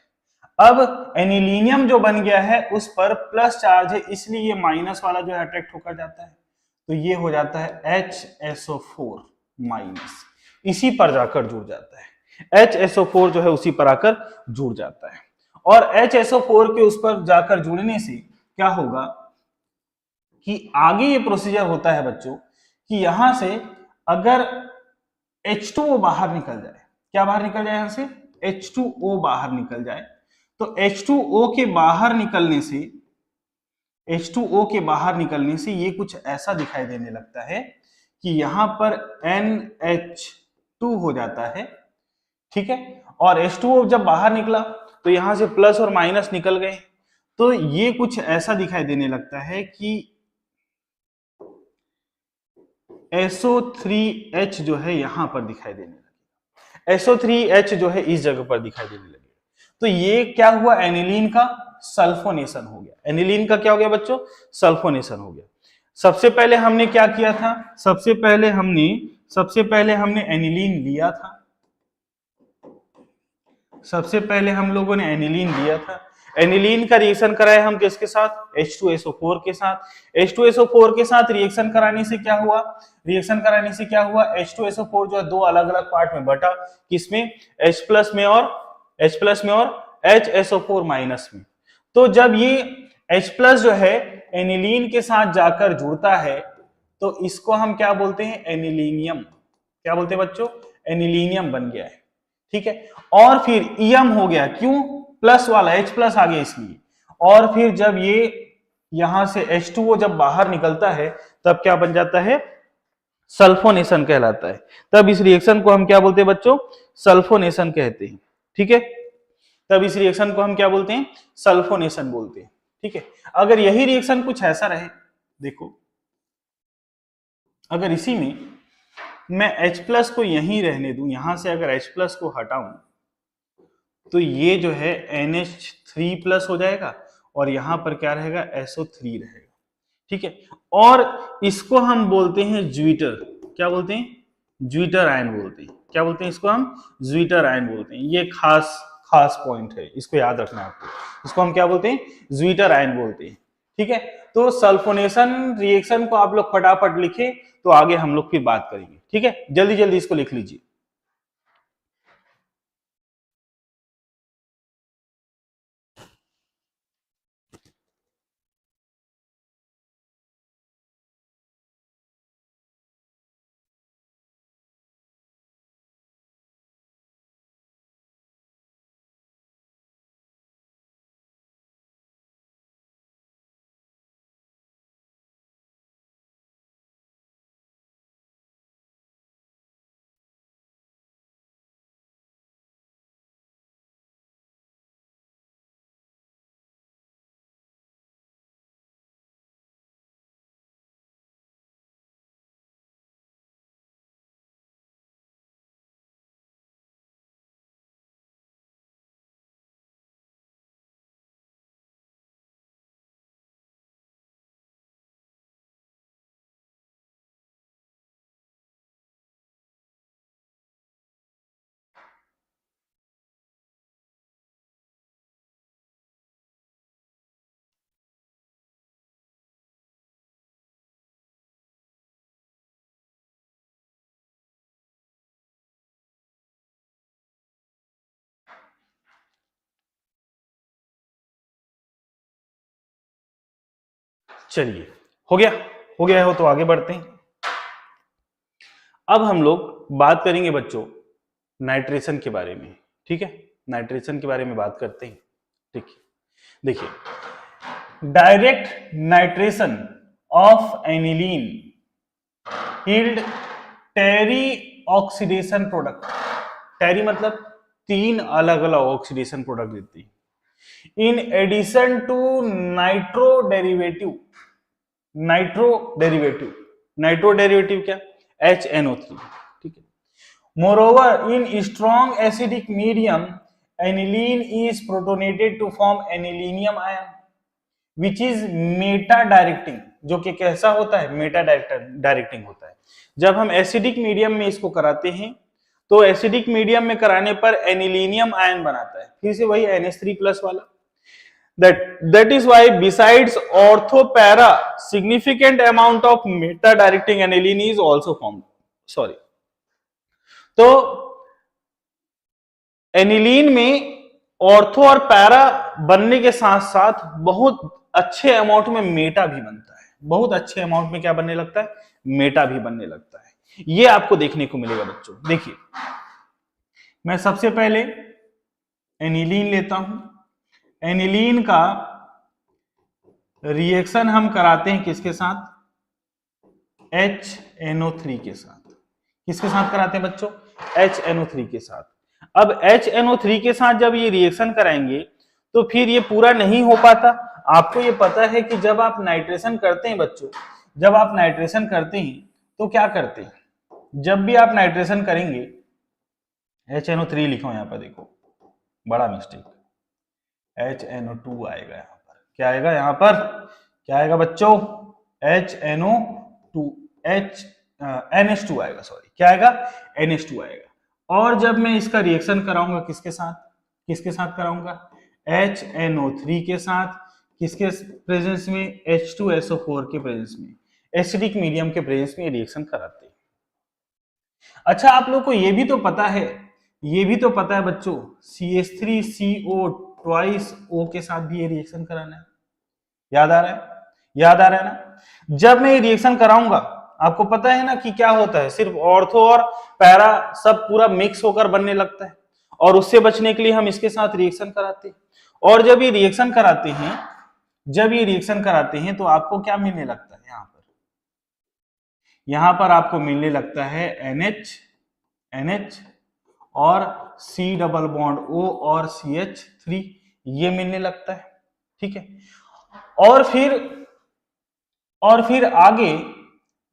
अब एनिलीनियम जो बन गया है उस पर प्लस चार्ज है, इसलिए ये माइनस वाला जो है अट्रैक्ट होकर जाता है, तो ये हो जाता है HSO4 माइनस, इसी पर जाकर जुड़ जाता है। HSO4 जो है उसी पर आकर जुड़ जाता है, और HSO4 के उस पर जाकर जुड़ने से क्या होगा कि आगे ये प्रोसीजर होता है बच्चों कि यहां से अगर H2O बाहर निकल जाए, क्या बाहर निकल जाए, यहां से H2O बाहर निकल जाए, तो H2O के बाहर निकलने से, H2O के बाहर निकलने से ये कुछ ऐसा दिखाई देने लगता है कि यहां पर NH2 हो जाता है। ठीक है, और H2O जब बाहर निकला तो यहां से प्लस और माइनस निकल गए, तो ये कुछ ऐसा दिखाई देने लगता है कि SO3H जो है यहां पर दिखाई देने लगे, SO3H जो है इस जगह पर दिखाई देने लगे, तो ये क्या हुआ, एनिलीन का सल्फोनेशन हो गया। एनिलीन का क्या हो गया बच्चों, सल्फोनेशन हो गया। सबसे पहले हमने क्या किया था, सबसे पहले हमने एनिलीन लिया था, सबसे पहले हम लोगों ने एनिलीन लिया था, एनिलीन का रिएक्शन कराया हम किसके साथ, H2SO4 के साथ। H2SO4 के साथ रिएक्शन कराने से क्या हुआ, रिएक्शन कराने से क्या हुआ, H2SO4 जो है दो अलग अलग पार्ट में बटा, किसमें, H प्लस में और HSO4 माइनस में। तो जब ये H प्लस जो है एनिलीन के साथ जाकर जुड़ता है तो इसको हम क्या बोलते हैं, एनिलीनियम। क्या बोलते हैं बच्चों, एनिलीनियम बन गया है। ठीक है, और फिर ईएम हो गया, क्यों, प्लस वाला H प्लस आ गया इसलिए, और फिर जब ये यहां से H2O जब बाहर निकलता है तब क्या बन जाता है, सल्फोनेशन कहलाता है। तब इस रिएक्शन को हम क्या बोलते हैं बच्चों, सल्फोनेशन कहते हैं। ठीक है, तब इस रिएक्शन को हम क्या बोलते हैं, सल्फोनेशन बोलते हैं। ठीक है, अगर यही रिएक्शन कुछ ऐसा रहे, देखो अगर इसी में मैं H+ को यहीं रहने दूं, यहां से अगर H+ को हटाऊं तो ये जो है NH3+ हो जाएगा और यहां पर क्या रहेगा, SO3 रहेगा। ठीक है, और इसको हम बोलते हैं ज्वीटर। क्या बोलते हैं? ज्वीटर आयन बोलते हैं। क्या बोलते हैं इसको? हम ज्वीटर आयन बोलते हैं। ये खास खास पॉइंट है, इसको याद रखना आपको। इसको हम क्या बोलते हैं? ज्वीटर आयन बोलते हैं। ठीक है, तो सल्फोनेशन रिएक्शन को आप लोग फटाफट लिखे तो आगे हम लोग फिर बात करेंगे। ठीक है, जल्दी जल्दी इसको लिख लीजिए। चलिए, हो गया? हो गया हो तो आगे बढ़ते हैं। अब हम लोग बात करेंगे बच्चों नाइट्रेशन के बारे में। ठीक है, नाइट्रेशन के बारे में बात करते हैं। ठीक है, देखिए, direct nitration of aniline yield tarry oxidation product. Tarry मतलब 3 अलग अलग ऑक्सीडेशन प्रोडक्ट देती है। In addition to nitro derivative. Nitro derivative, nitro derivative क्या? HNO3। ठीक है, moreover in strong acidic medium aniline is protonated to form anilinium ion which is meta directing. जो कि कैसा होता है? मेटा डायरेक्टिंग होता है। जब हम एसिडिक मीडियम में इसको कराते हैं तो एसिडिक मीडियम में कराने पर एनिलीनियम आयन बनाता है, फिर से वही NH3+ वाला। That is why besides ortho-para, significant amount of meta-directing aniline is also formed. Sorry. तो एनिलीन में ऑर्थो और पैरा बनने के साथ साथ बहुत अच्छे अमाउंट में मेटा भी बनता है। बहुत अच्छे अमाउंट में क्या बनने लगता है? मेटा भी बनने लगता है। ये आपको देखने को मिलेगा बच्चों। देखिए, मैं सबसे पहले एनिलीन लेता हूं। एनिलीन का रिएक्शन हम कराते हैं किसके साथ? HNO3 के साथ। किसके साथ कराते हैं बच्चों? HNO3 के साथ। अब HNO3 के साथ जब ये रिएक्शन कराएंगे तो फिर ये पूरा नहीं हो पाता। आपको ये पता है कि जब आप नाइट्रेशन करते हैं बच्चों, जब आप नाइट्रेशन करते हैं तो क्या करते हैं? जब भी आप नाइट्रेशन करेंगे, HNO3 लिखो यहां पर, देखो बड़ा मिस्टेक, HNO2 आएगा यहां पर। क्या आएगा यहां पर? क्या आएगा बच्चों? HNO2, NH2 आएगा। सॉरी, क्या आएगा? NH2 आएगा। और जब मैं इसका रिएक्शन कराऊंगा किसके साथ? किसके साथ कराऊंगा? HNO3 के साथ। किसके प्रेजेंस में? H2SO4 के प्रेजेंस में, एसिडिक मीडियम के प्रेजेंस में रिएक्शन कराते हैं। अच्छा, आप लोग को ये भी तो पता है, ये भी तो पता है बच्चों, CH3CO ट्वाइस O के साथ भी ये रिएक्शन कराना है। याद आ रहा है? याद आ रहा है ना? जब मैं ये रिएक्शन कराऊंगा, आपको पता है ना कि क्या होता है, सिर्फ ऑर्थो और पैरा सब पूरा मिक्स होकर बनने लगता है, और उससे बचने के लिए हम इसके साथ रिएक्शन कराते हैं। और जब ये रिएक्शन कराते हैं, जब ये रिएक्शन कराते हैं तो आपको क्या मिलने लगता है? यहां पर आपको मिलने लगता है NH और C डबल बॉन्ड O और CH3, ये मिलने लगता है। ठीक है, और फिर आगे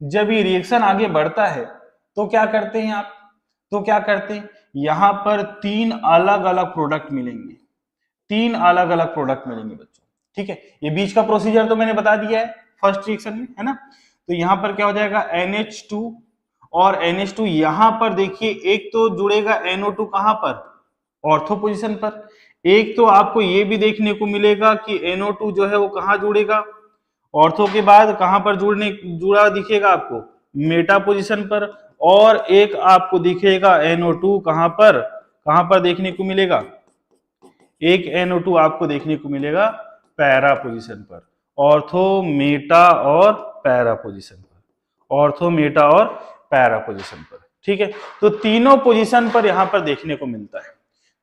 जब ये रिएक्शन आगे बढ़ता है तो क्या करते हैं आप, तो क्या करते हैं, यहां पर 3 अलग अलग प्रोडक्ट मिलेंगे, 3 अलग अलग प्रोडक्ट मिलेंगे बच्चों, ठीक है। ये बीच का प्रोसीजर तो मैंने बता दिया है फर्स्ट रिएक्शन में, है ना। तो यहां पर क्या हो जाएगा, NH2 और NH2, यहां पर देखिए एक तो जुड़ेगा NO2 कहां पर, ऑर्थो पोजीशन पर। एक तो आपको ये भी देखने को मिलेगा कि NO2 जो है वो कहां जुड़ेगा, ऑर्थो के बाद कहां पर जुड़ा दिखेगा आपको, मेटा पोजीशन पर। और एक आपको दिखेगा NO2 कहां पर देखने को मिलेगा, एक NO2 आपको देखने को मिलेगा पैरा पोजीशन पर, ऑर्थो मेटा और पैरा पोजीशन पर, ऑर्थो मेटा और पैरा पोजीशन पर, ठीक है। तो तीनों पोजीशन पर यहां पर देखने को मिलता है,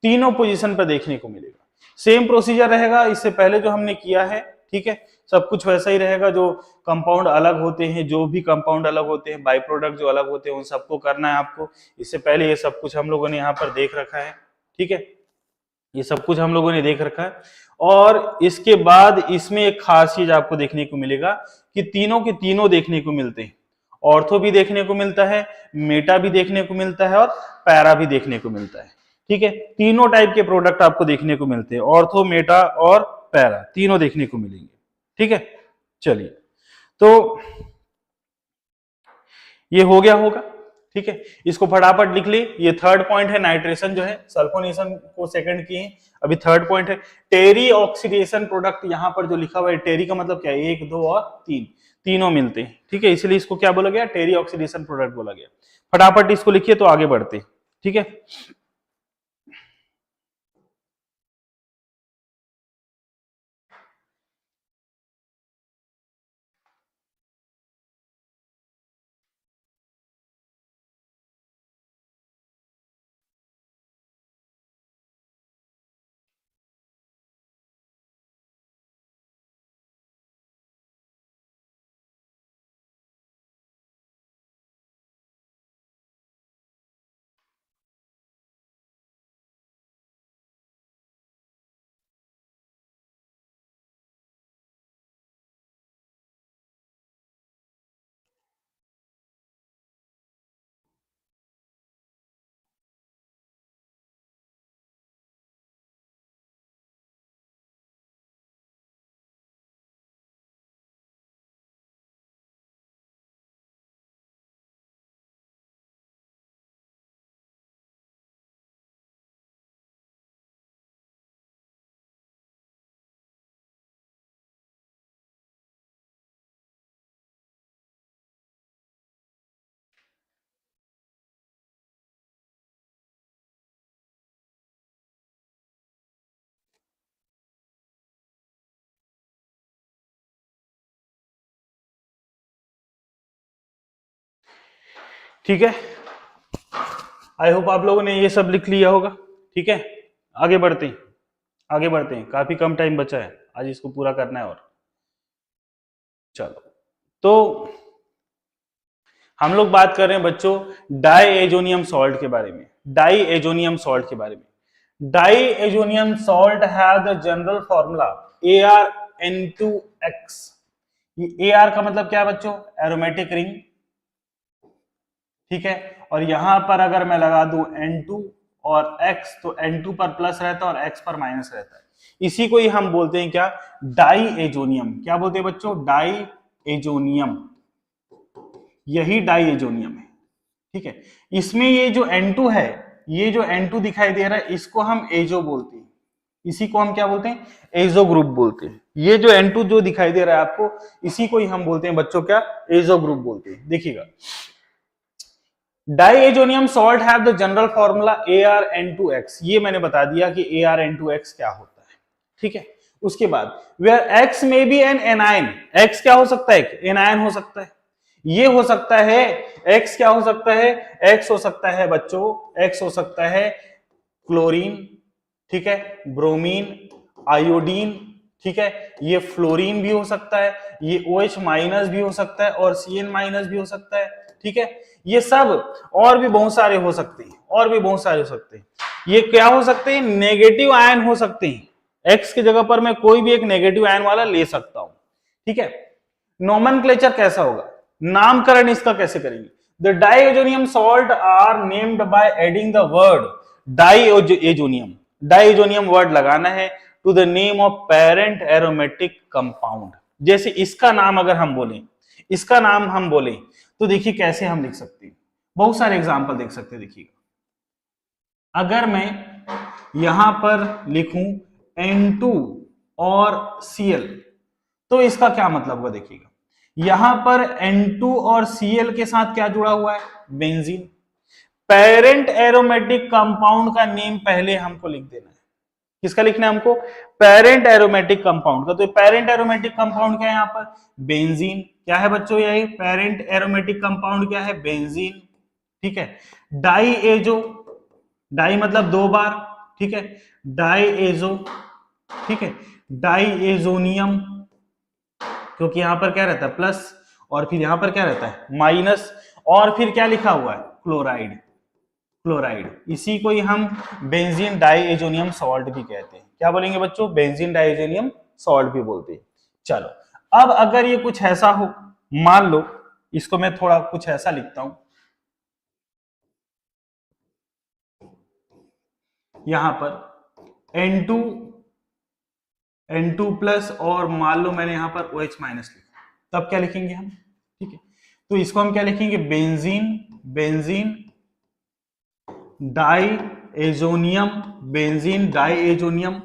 तीनों पोजीशन पर देखने को मिलेगा। सेम प्रोसीजर रहेगा इससे पहले जो हमने किया है, ठीक है, सब कुछ वैसा ही रहेगा। जो कंपाउंड अलग होते हैं, जो भी कंपाउंड अलग होते हैं, बाई प्रोडक्ट जो अलग होते हैं, उन सबको करना है आपको। इससे पहले ये सब कुछ हम लोगों ने यहाँ पर देख रखा है, ठीक है, ये सब कुछ हम लोगों ने देख रखा है। और इसके बाद इसमें एक खास चीज आपको देखने को मिलेगा कि तीनों के तीनों देखने को मिलते हैं, ऑर्थो भी देखने को मिलता है, मेटा भी देखने को मिलता है और पैरा भी देखने को मिलता है, ठीक है। तीनों टाइप के प्रोडक्ट आपको देखने को मिलते हैं, ऑर्थो मेटा और पैरा तीनों देखने को मिलेंगे, ठीक है। चलिए, तो ये हो गया होगा, ठीक है। इसको फटाफट लिख ली। ये थर्ड पॉइंट है, नाइट्रेशन जो है, सल्फोनेशन को सेकंड किए, अभी थर्ड पॉइंट है टेरी ऑक्सीडेशन प्रोडक्ट। यहां पर जो लिखा हुआ है टेरी का मतलब क्या है, 1, 2 और 3, तीनों मिलते हैं, ठीक है, इसलिए इसको क्या बोला गया, टेरी ऑक्सीडेशन प्रोडक्ट बोला गया। फटाफट इसको लिखिए तो आगे बढ़ते, ठीक है। ठीक है, आई होप आप लोगों ने ये सब लिख लिया होगा, ठीक है। आगे बढ़ते हैं, आगे बढ़ते हैं, काफी कम टाइम बचा है, आज इसको पूरा करना है। और चलो, तो हम लोग बात कर रहे हैं बच्चों डाईएजोनियम सॉल्ट के बारे में, डाईएजोनियम सॉल्ट के बारे में। Diazonium salt have the general formula ArN2X। ये AR का मतलब क्या है बच्चों, एरोमेटिक रिंग, ठीक है। और यहां पर अगर मैं लगा दूं N2 और X, तो N2 पर प्लस रहता है और X पर माइनस रहता है। इसी को ही हम बोलते हैं क्या, डाईएजोनियम। क्या बोलते हैं बच्चों, डाईएजोनियम, यही डाईएजोनियम है, ठीक है। इसमें ये जो N2 है, ये जो N2 दिखाई दे रहा है, इसको हम एजो बोलते हैं, इसी को हम क्या बोलते हैं, एजो ग्रुप बोलते हैं। ये जो N2 जो दिखाई दे रहा है आपको, इसी को ही हम बोलते हैं बच्चों क्या, एजो ग्रुप बोलते हैं। देखिएगा, diazonium salt have the general formula ArN2X। ये मैंने बता दिया कि ArN2X क्या होता है, ठीक है। उसके बाद where X may be an anion, X क्या हो सकता है, एक एनायन हो सकता है। ये हो सकता है X क्या हो सकता है, X हो सकता है बच्चों, X हो सकता है क्लोरीन, ठीक है, ब्रोमीन, आयोडीन, ठीक है, ये फ्लोरीन भी हो सकता है, ये OH माइनस भी हो सकता है और CN माइनस भी हो सकता है, ठीक है। ये सब और भी बहुत सारे हो सकते हैं, और भी बहुत सारे हो सकते हैं। ये क्या हो सकते हैं, नेगेटिव आयन हो सकते हैं। X की जगह पर मैं कोई भी एक नेगेटिव आयन वाला ले सकता हूं, ठीक है। नोमेनक्लेचर कैसा होगा, नामकरण इसका कैसे करेंगे, The diazonium salt are named by adding the word diazonium. Diazonium word लगाना है to the name of parent aromatic compound. जैसे इसका नाम अगर हम बोलें, इसका नाम हम बोलें तो देखिए कैसे हम लिख सकते हैं, बहुत सारे एग्जाम्पल देख सकते हैं। देखिएगा, अगर मैं यहां पर लिखूं N2 और Cl तो इसका क्या मतलब होगा। देखिएगा यहां पर N2 और Cl के साथ क्या जुड़ा हुआ है, बेंजीन। पेरेंट एरोमेटिक कंपाउंड का नेम पहले हमको लिख देना है। किसका लिखना है हमको, पेरेंट एरोमेटिक कंपाउंड का। तो पेरेंट एरोमेटिक कंपाउंड क्या है यहाँ पर, बेंजीन। क्या है बच्चों, यही पेरेंट एरोमेटिक कंपाउंड क्या है, बेंजीन। ठीक है, डाई एजो, डाई मतलब दो बार, ठीक है, डाई एजो, ठीक है, डाई एजोनियम, क्योंकि यहां पर क्या रहता है प्लस और फिर यहां पर क्या रहता है माइनस, और फिर क्या लिखा हुआ है क्लोराइड, क्लोराइड। इसी को ही हम बेंजीन डाइएजोनियम सॉल्ट भी कहते हैं। क्या बोलेंगे बच्चों, बेंजीन डाइएजोनियम सॉल्ट भी बोलते हैं। चलो अब अगर ये कुछ ऐसा हो, मान लो इसको मैं थोड़ा कुछ ऐसा लिखता हूं, यहां पर N2 प्लस और मान लो मैंने यहां पर OH माइनस लिखा, तब क्या लिखेंगे हम, ठीक है, तो इसको हम क्या लिखेंगे, बेंजीन डाइएजोनियम, बेंजीन डाइएजोनियम,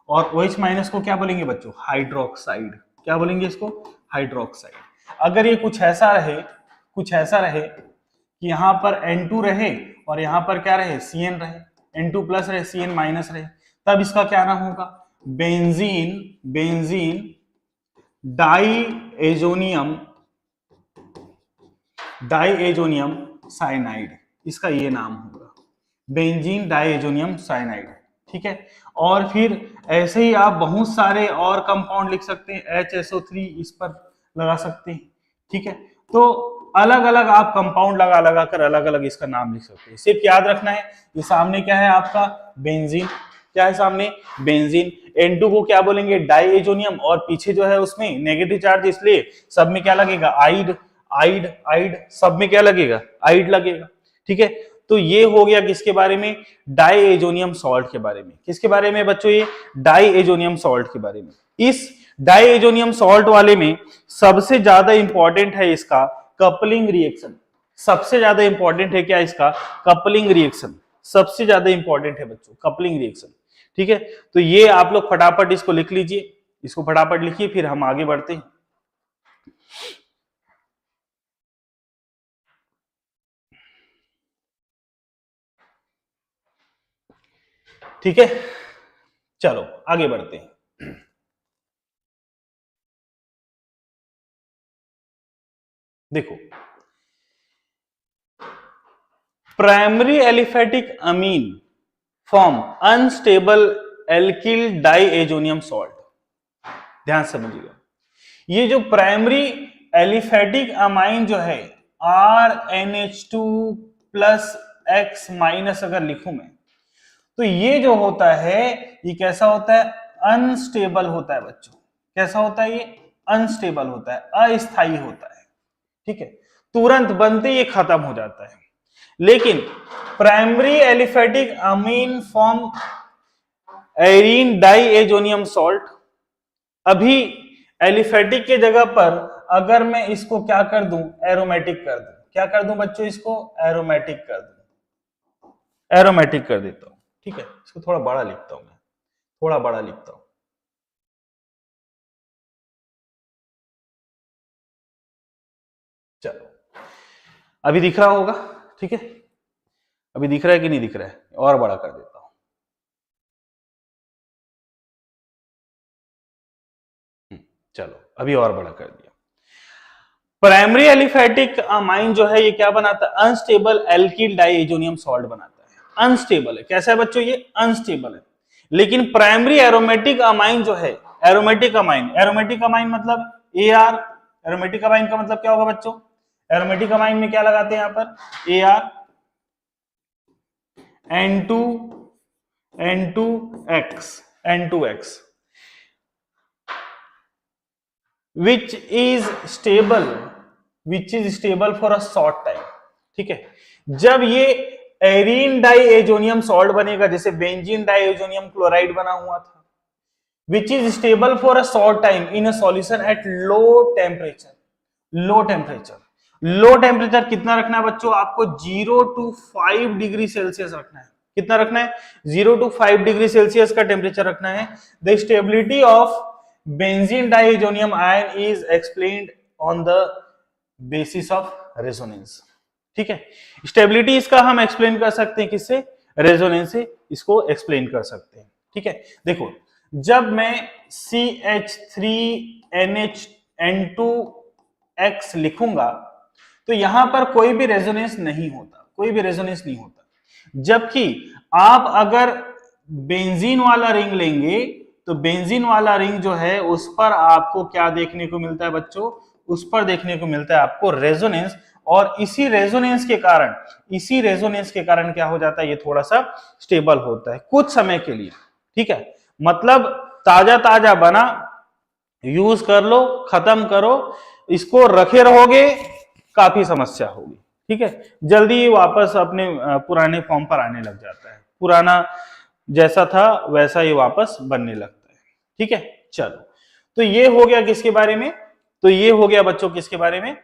और OH माइनस को क्या बोलेंगे बच्चों, हाइड्रोक्साइड। क्या बोलेंगे इसको, हाइड्रोक्साइड। अगर ये कुछ ऐसा रहे कि यहां पर N2 रहे और यहां पर क्या रहे, Cn रहे, N2 प्लस रहे Cn माइनस रहे, तब इसका क्या नाम होगा, बेंजीन डाइएजोनियम साइनाइड, इसका ये नाम होगा, बेंजीन डाइएजोनियम साइनाइड। ठीक है, और फिर ऐसे ही आप बहुत सारे और कंपाउंड लिख सकते हैं, HSO3 इस पर लगा सकते हैं। ठीक है, तो अलग अलग आप कंपाउंड लगा कर अलग अलग इसका नाम लिख सकते हैं। सिर्फ याद रखना है ये सामने क्या है आपका, बेंजीन, क्या है सामने, बेंजीन। N2 को क्या बोलेंगे, डाइएजोनियम, और पीछे जो है उसमें नेगेटिव चार्ज, इसलिए सब में क्या लगेगा, आइड, सब में क्या लगेगा, आइड लगेगा। ठीक है, तो ये हो गया किसके बारे में, डाइएजोनियम सॉल्ट के बारे में। किसके बारे में बच्चों, ये डाइएजोनियम सॉल्ट के बारे में। इस डाइएजोनियम सॉल्ट वाले में सबसे ज्यादा इंपॉर्टेंट है इसका कपलिंग रिएक्शन। सबसे ज्यादा इंपॉर्टेंट है क्या इसका, कपलिंग रिएक्शन, सबसे ज्यादा इंपॉर्टेंट है बच्चों कपलिंग रिएक्शन। ठीक है, तो ये आप लोग फटाफट इसको लिख लीजिए, इसको फटाफट लिखिए, फिर हम आगे बढ़ते हैं। ठीक है, चलो आगे बढ़ते हैं। देखो, प्राइमरी एलिफेटिक अमीन form unstable alkyl diazonium salt. ध्यान समझिएगा, ये जो प्राइमरी एलिफेटिक अमाइन जो है RNH2 प्लस X माइनस अगर लिखूं मैं, तो ये जो होता है ये कैसा होता है, अनस्टेबल होता है बच्चों। कैसा होता है ये, अनस्टेबल होता है, अस्थायी होता है। ठीक है, तुरंत बनते ये खत्म हो जाता है। लेकिन प्राइमरी एलिफेटिक अमीन फॉर्म एरीन डाइएजोनियम सॉल्ट, अभी एलिफेटिक के जगह पर अगर मैं इसको क्या कर दूं, एरोमेटिक कर दूं। क्या कर दूं बच्चों, इसको एरोमेटिक कर दूं, एरोमेटिक कर देता हूं। ठीक है, इसको थोड़ा बड़ा लिखता हूं मैं, थोड़ा बड़ा लिखता हूं। चलो अभी दिख रहा होगा, ठीक है, अभी दिख रहा है कि नहीं दिख रहा है, और बड़ा कर देता हूं। चलो अभी और बड़ा कर दिया। प्राइमरी एलिफेटिक अमाइन जो है ये क्या बनाता है, अनस्टेबल एल्किल डाइएजोनियम सॉल्ट बनाता है। अनस्टेबल है, कैसा है बच्चों, ये अनस्टेबल है। लेकिन प्राइमरी एरोमेटिक अमाइन जो है, एरोमेटिक अमाइन मतलब AR, एरोमेटिक अमाइन का मतलब क्या होगा बच्चों, एरोमेटिक अमाइन में क्या लगाते हैं यहां पर, AR N2X which is stable for a short time। ठीक है। जब ये एरीन डाइएजोनियम सॉल्ट बनेगा, जैसे बेंजीन डाइएजोनियम क्लोराइड बना हुआ था, which is stable for a short time in a solution at low temperature. Low temperature कितना रखना है बच्चों? आपको 0 to 5 डिग्री सेल्सियस रखना है। कितना रखना है? 0 to 5 डिग्री सेल्सियस का टेम्परेचर रखना है। The stability of benzene diazonium ion is explained on the basis of resonance. ठीक है, स्टेबिलिटी इसका हम एक्सप्लेन कर सकते हैं किससे? रेजोनेंस से इसको एक्सप्लेन कर सकते हैं। ठीक है, देखो जब मैं CH3NH2X लिखूंगा तो यहां पर कोई भी रेजोनेंस नहीं होता, कोई भी रेजोनेंस नहीं होता। जबकि आप अगर बेंजीन वाला रिंग लेंगे तो बेंजीन वाला रिंग जो है उस पर आपको क्या देखने को मिलता है बच्चों? उस पर देखने को मिलता है आपको रेजोनेंस। और इसी रेजोनेंस के कारण क्या हो जाता है? ये थोड़ा सा स्टेबल होता है कुछ समय के लिए। ठीक है, मतलब ताजा बना, यूज कर लो, खत्म करो, इसको रखे रहोगे काफी समस्या होगी। ठीक है, जल्दी वापस अपने पुराने फॉर्म पर आने लग जाता है, पुराना जैसा था वैसा ही वापस बनने लगता है। ठीक है, चलो तो ये हो गया किसके बारे में? तो ये हो गया बच्चों किसके बारे में?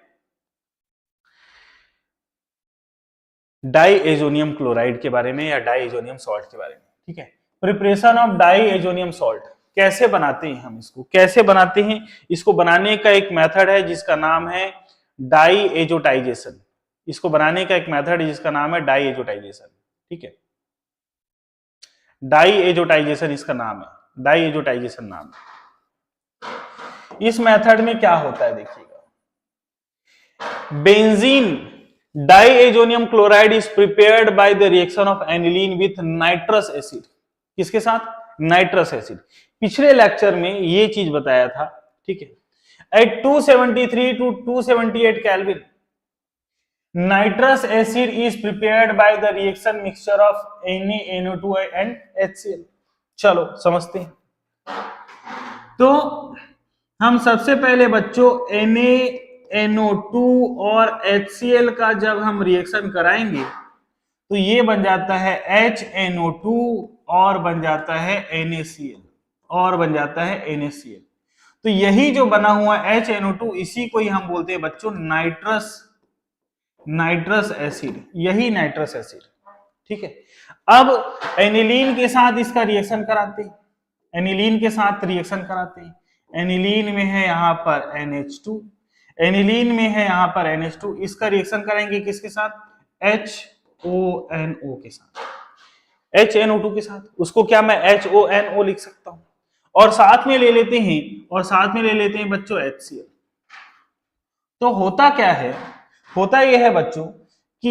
डाइएजोनियम क्लोराइड के बारे में या डाइएजोनियम सॉल्ट के बारे में। ठीक है, प्रिपरेशन ऑफ डाइएजोनियम सॉल्ट कैसे बनाते हैं हम इसको? कैसे बनाते हैं इसको? बनाने का एक मेथड है जिसका नाम है डाइएजोटाइजेशन। इसको बनाने का एक मेथड है जिसका नाम है डाइएजोटाइजेशन। ठीक है, डाइएजोटाइजेशन इसका नाम है, डाइएजोटाइजेशन नाम है। इस मेथड में क्या होता है देखिएगा, benzene diazonium chloride is prepared by the reaction of aniline with nitrous acid. किसके साथ? Nitrous acid. पिछले लेक्चर में ये चीज बताया था। ठीक है, at 273 to 278 kelvin nitrous acid is prepared by the reaction mixture of NaNO2 and HCl। चलो समझते हैं। तो हम सबसे पहले बच्चों NaNO2 और HCl का जब हम रिएक्शन कराएंगे तो ये बन जाता है HNO2 और बन जाता है NaCl और बन जाता है NaCl। तो यही जो बना हुआ HNO2 इसी को ही हम बोलते हैं बच्चों नाइट्रस एसिड, यही नाइट्रस एसिड। ठीक है, अब एनिलीन के साथ इसका रिएक्शन कराते हैं, एनिलीन के साथ रिएक्शन कराते हैं। एनिलीन में है यहां पर NH2, एनिलीन में है यहां पर NH2, इसका रिएक्शन करेंगे किसके साथ? HONO के साथ, HNO2 के साथ। उसको क्या मैं HONO लिख सकता हूं? और साथ में ले लेते हैं बच्चों HCl। तो होता क्या है? होता यह है बच्चों कि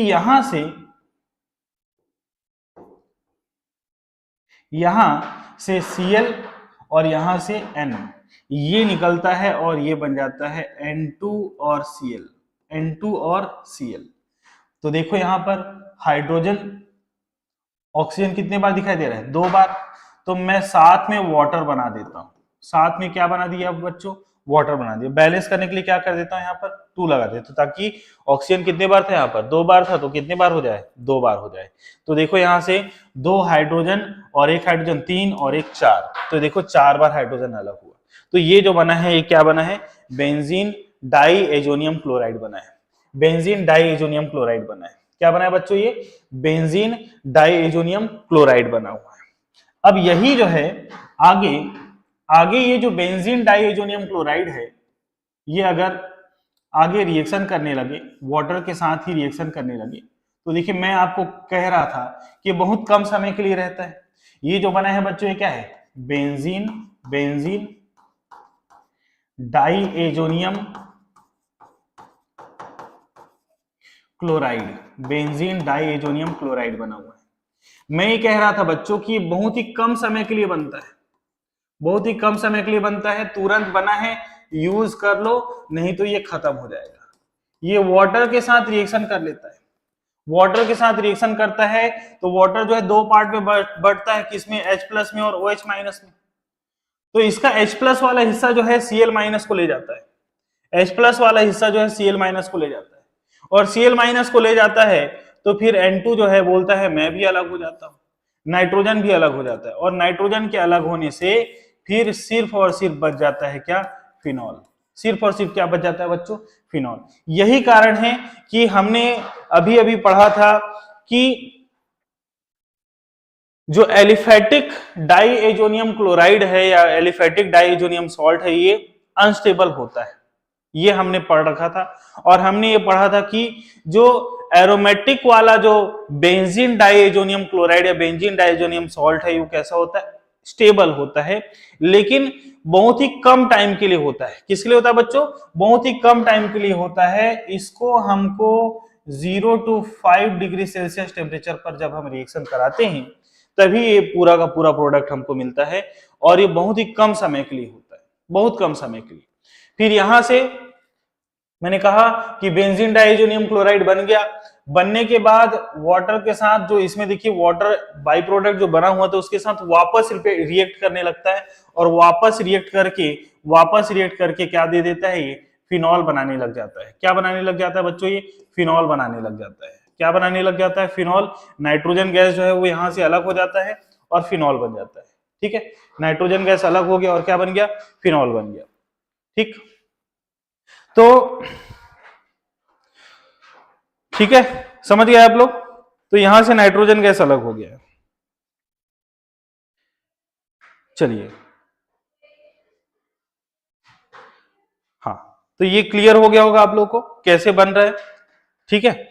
यहां से Cl और यहां से N ये निकलता है और ये बन जाता है N2 और Cl, N2 और Cl। तो देखो यहां पर हाइड्रोजन ऑक्सीजन कितने बार दिखाई दे रहा है? 2 बार। तो मैं साथ में वाटर बना देता हूं। साथ में क्या बना दिया बच्चों? वाटर बना दिया। बैलेंस करने के लिए क्या कर देता हूं? यहाँ पर 2 लगा देता हूं ताकि ऑक्सीजन कितने बार था? यहाँ पर 2 बार था, तो कितने बार हो जाए? 2 बार हो जाए। तो देखो यहां से 2 हाइड्रोजन और 1 हाइड्रोजन 3 और 1 4, तो देखो 4 बार हाइड्रोजन अलग हुआ। तो ये जो बना है ये क्या बना है? बेंजीन डाइएजोनियम क्लोराइड बना है। बेंजीन डाइएजोनियम क्लोराइड बना है। क्या बना है बच्चों? ये बेंजीन डाइएजोनियम क्लोराइड बना हुआ है। अब यही जो है आगे ये जो बेंजीन डाइएजोनियम क्लोराइड है ये अगर आगे रिएक्शन करने लगे, वाटर के साथ ही रिएक्शन करने लगे, तो देखिए मैं आपको कह रहा था कि बहुत कम समय के लिए रहता है। ये जो बना है बच्चों ये क्या है? Benzene diazonium chloride, benzene diazonium chloride बना हुआ है। मैं ये कह रहा था बच्चों कि बहुत ही कम समय के लिए बनता है, बहुत ही कम समय के लिए बनता है। तुरंत बना है, यूज कर लो, नहीं तो ये खत्म हो जाएगा। ये वाटर के साथ रिएक्शन कर लेता है, वाटर के साथ रिएक्शन करता है तो वाटर जो है 2 पार्ट में बढ़ता है, किसमें? H+ में और OH- में। तो इसका H+ वाला हिस्सा जो है Cl- को ले जाता है, H+ वाला हिस्सा जो है Cl- को ले जाता है। और Cl माइनस को ले जाता है तो फिर N2 जो है बोलता है मैं भी अलग हो जाता हूं, नाइट्रोजन भी अलग हो जाता है, और नाइट्रोजन के अलग होने से फिर सिर्फ और सिर्फ बच जाता है क्या, फिनॉल। सिर्फ और सिर्फ क्या बच जाता है बच्चों, फिनॉल। यही कारण है कि हमने अभी अभी पढ़ा था कि जो एलिफेटिक डाइएजोनियम क्लोराइड है या एलिफेटिक डाइएजोनियम सॉल्ट है ये अनस्टेबल होता है, ये हमने पढ़ रखा था। और हमने ये पढ़ा था कि जो एरोमेटिक वाला जो बेंजीन डाइएजोनियम क्लोराइड या बेंजीन डाइएजोनियम सॉल्ट है वो कैसा होता है, स्टेबल होता है, लेकिन बहुत ही कम टाइम के लिए होता है। किसके लिए होता है बच्चों, बहुत ही कम टाइम के लिए होता है। इसको हमको 0 to 5 डिग्री सेल्सियस टेम्परेचर पर जब हम रिएक्शन कराते हैं तभी ये पूरा का पूरा प्रोडक्ट हमको मिलता है, और ये बहुत ही कम समय के लिए होता है, बहुत कम समय के लिए। फिर यहां से मैंने कहा कि बेंजीन डाइएजोनियम क्लोराइड बन गया, बनने के बाद वाटर के साथ जो इसमें देखिए वाटर बाई प्रोडक्ट जो बना हुआ था उसके साथ वापस रिएक्ट करने लगता है, और वापस रिएक्ट करके क्या दे देता है, ये फिनॉल बनाने लग जाता है। क्या बनाने लग जाता है बच्चों, ये फिनॉल बनाने लग जाता है। क्या बनाने लग जाता है, फिनॉल। नाइट्रोजन गैस जो है वो यहां से अलग हो जाता है और फिनॉल बन जाता है। ठीक है, नाइट्रोजन गैस अलग हो गया और क्या बन गया, फिनॉल बन गया। ठीक, तो ठीक है, समझ गए आप लोग। तो यहां से नाइट्रोजन गैस अलग हो गया। चलिए, हाँ, तो ये क्लियर हो गया होगा आप लोग को कैसे बन रहा है। ठीक है,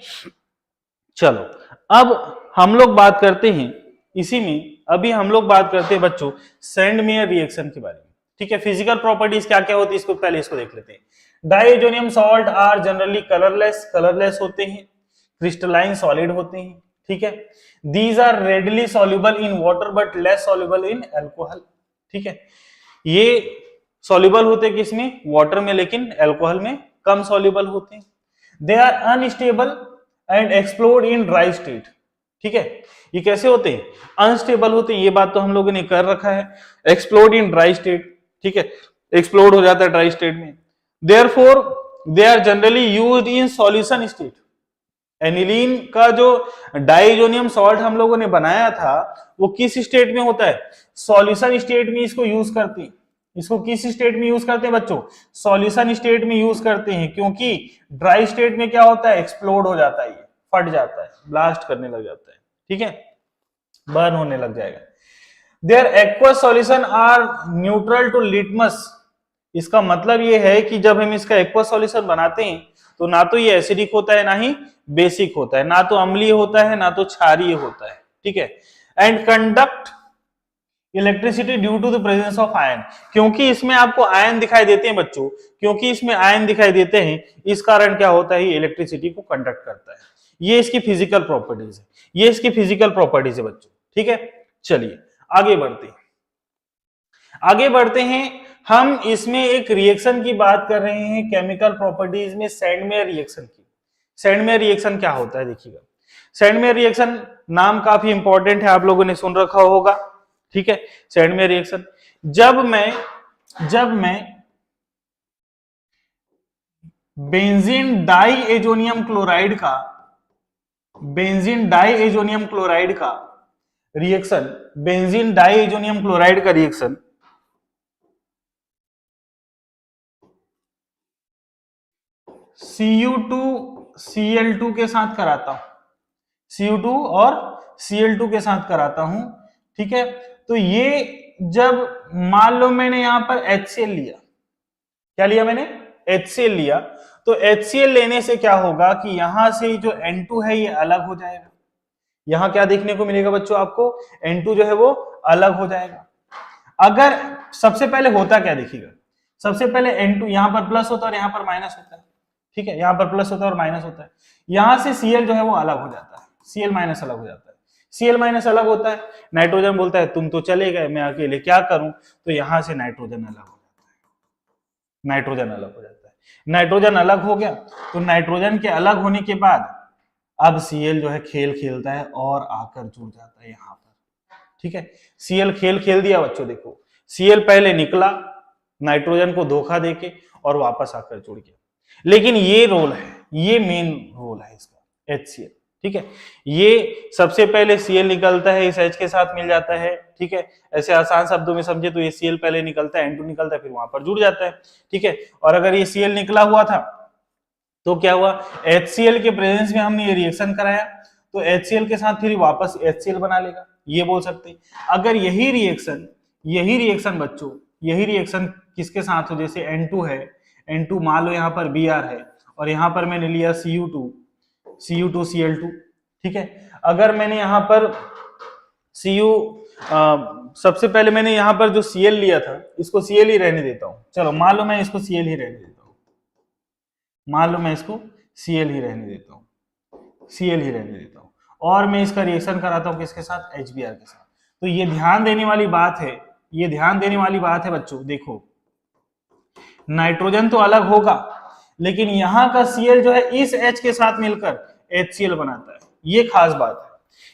चलो अब हम लोग बात करते हैं इसी में, अभी हम लोग बात करते हैं बच्चों सैंडमेयर रिएक्शन के बारे में। ठीक है, फिजिकल प्रॉपर्टीज क्या क्या होती है इसको पहले इसको देख लेते हैं। Diazonium salt are generally colourless होते हैं, क्रिस्टलाइन सॉलिड होते हैं। ठीक है, these are readily soluble in water but less soluble in alcohol. ठीक है, ये सॉल्युबल होते हैं किसमें, वाटर में, लेकिन अल्कोहल में कम सॉल्युबल होते हैं। They are unstable and explode in dry state. ठीक है, ये कैसे होते हैं, अनस्टेबल होते हैं, ये बात तो हम लोगों ने कर रखा है। एक्सप्लोड इन ड्राई स्टेट, ठीक है, एक्सप्लोड हो जाता है ड्राई स्टेट में। Therefore they are generally used in solution state. Aniline का जो डाइजोनियम सॉल्ट हम लोगों ने बनाया था वो किस स्टेट में होता है, सॉल्यूशन स्टेट में इसको यूज करते हैं। इसको किस स्टेट में यूज करते हैं बच्चों, सॉल्यूशन स्टेट में यूज करते हैं, क्योंकि ड्राई स्टेट में क्या होता है, एक्सप्लोड हो जाता है, ये फट जाता है, ब्लास्ट करने लग जाता है। ठीक है, बर्न होने लग जाएगा। Their aqueous solution are neutral to litmus. इसका मतलब ये है कि जब हम इसका एक्वस सॉल्यूशन बनाते हैं तो ना तो ये एसिडिक होता है ना ही बेसिक होता है, ना तो अम्लीय होता है ना तो क्षारीय होता है। ठीक है, and conduct electricity due to the presence of ion. क्योंकि इसमें आपको आयन दिखाई देते हैं बच्चों, क्योंकि इसमें आयन दिखाई देते हैं, इस कारण क्या होता है, इलेक्ट्रिसिटी को कंडक्ट करता है। ये इसकी फिजिकल प्रॉपर्टीज है, ये इसकी फिजिकल प्रॉपर्टीज है बच्चों। ठीक है, चलिए आगे बढ़ते हैं। हम इसमें एक रिएक्शन की बात कर रहे हैं केमिकल प्रॉपर्टीज में, सैंडमेयर रिएक्शन की। सैंडमेयर रिएक्शन क्या होता है देखिएगा। सैंडमेयर रिएक्शन नाम काफी इंपॉर्टेंट है, आप लोगों ने सुन रखा होगा। ठीक है, सैंडमेयर रिएक्शन, जब मैं बेंजीन डाइएजोनियम क्लोराइड का रिएक्शन, बेंजीन डाइएजोनियम क्लोराइड का रिएक्शन Cu2Cl2 के साथ कराता हूं, Cu2 और Cl2 के साथ कराता हूं। ठीक है, तो ये जब मान लो मैंने यहां पर HCl लिया, क्या लिया मैंने, HCl लिया, तो HCl लेने से क्या होगा कि यहां से जो N2 है ये अलग हो जाएगा। यहां क्या देखने को मिलेगा बच्चों आपको, N2 जो है वो अलग हो जाएगा। अगर सबसे पहले होता क्या देखिएगा, सबसे पहले N2 यहां पर प्लस होता है और यहां पर माइनस होता है। ठीक है, यहां पर प्लस होता है और माइनस होता है, यहां से Cl जो है वो अलग हो जाता है, Cl माइनस अलग हो जाता है। Cl माइनस अलग होता है, नाइट्रोजन बोलता है तुम तो चले गए, मैं अकेले क्या करूं, तो यहां से नाइट्रोजन अलग हो जाता है, नाइट्रोजन अलग हो जाता है। नाइट्रोजन अलग हो गया, तो नाइट्रोजन के अलग होने के बाद अब Cl जो है खेल खेलता है और आकर जुड़ जाता है यहां पर। ठीक है, Cl खेल खेल दिया बच्चों, देखो Cl पहले निकला नाइट्रोजन को धोखा देके और वापस आकर जुड़ गया। लेकिन ये रोल है, ये मेन रोल है इसका HCl, ठीक है। ये सबसे पहले Cl निकलता है, इस H के साथ मिल जाता है, ठीक है। ऐसे आसान शब्दों में समझे तो ये Cl पहले निकलता है, N2 निकलता है, फिर वहां पर जुड़ जाता है, ठीक है। और अगर ये Cl निकला हुआ था तो क्या हुआ, HCl के प्रेजेंस में हमने ये रिएक्शन कराया तो HCl के साथ फिर वापस HCl बना लेगा, ये बोल सकते हैं। अगर यही रिएक्शन बच्चों, यही रिएक्शन किसके साथ हो, जैसे N2 है, N2 मान लो यहाँ पर Br है और यहाँ पर मैंने लिया Cu2Cl2, ठीक है। अगर मैंने यहाँ पर सबसे पहले मैंने यहाँ पर जो Cl लिया था इसको Cl ही रहने देता हूं, चलो मान लो मैं इसको Cl ही रहने देता हूं, मान लो मैं इसको Cl ही रहने देता हूं, Cl ही रहने देता हूं, और मैं इसका रिएक्शन कराता हूं किसके साथ, HBr के साथ। तो ये ध्यान देने वाली बात है, ये ध्यान देने वाली बात है बच्चों, देखो नाइट्रोजन तो अलग होगा लेकिन यहाँ का Cl जो है इस H के साथ मिलकर HCl बनाता है, ये खास बात है।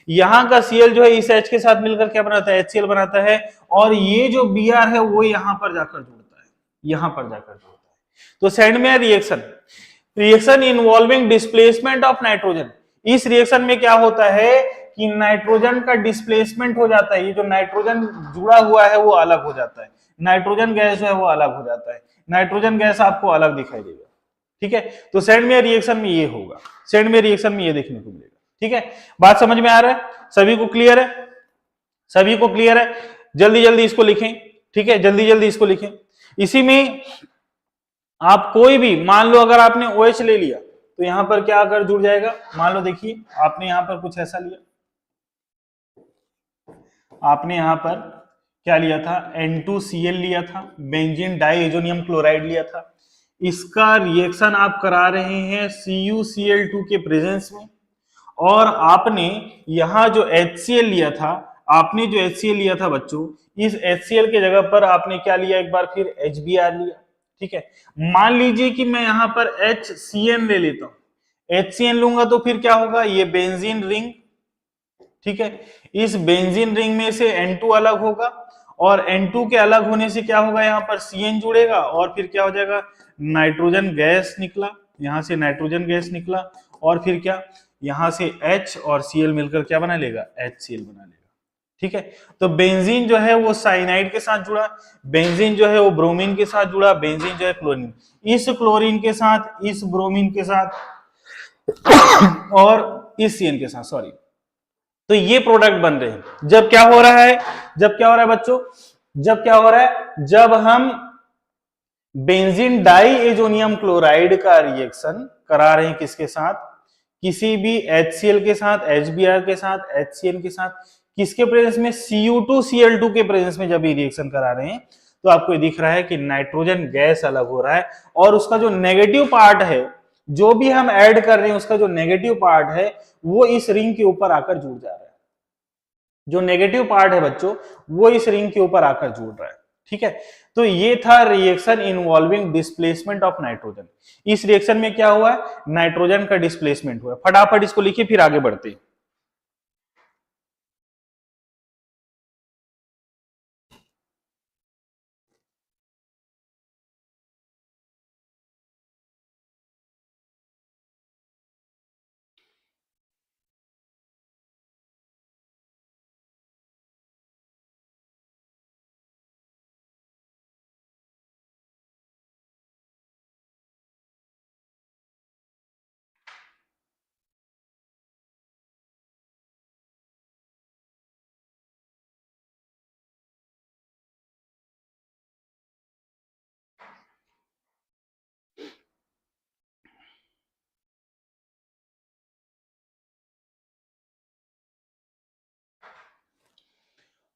यहाँ का Cl जो है इस H के साथ मिलकर क्या बनाता है, HCl बनाता है, और ये जो Br है वो यहाँ पर जाकर जुड़ता है, यहाँ पर जाकर जुड़ता है। तो सेंड में reaction involving displacement of nitrogen. इस रिएक्शन में क्या होता है कि नाइट्रोजन का डिस्प्लेसमेंट हो जाता है, ये जो नाइट्रोजन जुड़ा हुआ है वो अलग हो जाता है, नाइट्रोजन गैस जो है वो अलग हो जाता है, नाइट्रोजन गैस आपको अलग दिखाई देगा, ठीक है। तो सेंडमेयर रिएक्शन में ये होगा, सेंडमेयर रिएक्शन में ये देखने को मिलेगा, ठीक है। बात समझ में आ रहा है, सभी को क्लियर है, सभी को क्लियर है। जल्दी जल्दी इसको लिखें, ठीक है, जल्दी जल्दी इसको लिखें। इसी में आप कोई भी, मान लो अगर आपने OH ले लिया तो यहां पर क्या आकर जुड़ जाएगा, मान लो देखिए आपने यहां पर कुछ ऐसा लिया, आपने यहां पर क्या लिया था, N2Cl लिया था, बेंजीन डाइएजोनियम क्लोराइड लिया था, इसका रिएक्शन आप करा रहे हैं CuCl2 के प्रेजेंस में, और आपने यहां जो HCl लिया था, आपने जो HCl लिया था बच्चों, इस HCl के जगह पर आपने क्या लिया, एक बार फिर HBr लिया, ठीक है। मान लीजिए कि मैं यहां पर HCN ले लेता हूं, HCN लूंगा तो फिर क्या होगा, ये बेंजीन रिंग, ठीक है। इस बेंजीन रिंग में से N2 अलग होगा, और N2 के अलग होने से क्या होगा, यहाँ पर Cn जुड़ेगा, और फिर क्या हो जाएगा, नाइट्रोजन गैस निकला, यहां से नाइट्रोजन गैस निकला, और फिर क्या, यहां से H और Cl मिलकर क्या बना लेगा, HCl बना लेगा, ठीक है। तो बेंजीन जो है वो साइनाइड के साथ जुड़ा, बेंजीन जो है वो ब्रोमीन के साथ जुड़ा, बेंजीन जो है क्लोरीन, इस क्लोरीन के साथ, इस ब्रोमीन के साथ और इस Cn के साथ, सॉरी, तो ये प्रोडक्ट बन रहे हैं। जब क्या हो रहा है, जब क्या हो रहा है बच्चों, जब क्या हो रहा है, जब हम बेंजीन डाइएजोनियम क्लोराइड का रिएक्शन करा रहे हैं किसके साथ, किसी भी HCl के साथ, HBr के साथ, HCN के साथ, किसके प्रेजेंस में, Cu2Cl2 के प्रेजेंस में जब ये रिएक्शन करा रहे हैं तो आपको ये दिख रहा है कि नाइट्रोजन गैस अलग हो रहा है, और उसका जो नेगेटिव पार्ट है, जो भी हम ऐड कर रहे हैं उसका जो नेगेटिव पार्ट है वो इस रिंग के ऊपर आकर जुड़ जा रहा है, जो नेगेटिव पार्ट है बच्चों वो इस रिंग के ऊपर आकर जुड़ रहा है, ठीक है। तो ये था reaction involving displacement of nitrogen. इस रिएक्शन में क्या हुआ है, नाइट्रोजन का डिस्प्लेसमेंट हुआ है। फटाफट इसको लिखिए फिर आगे बढ़ते हैं।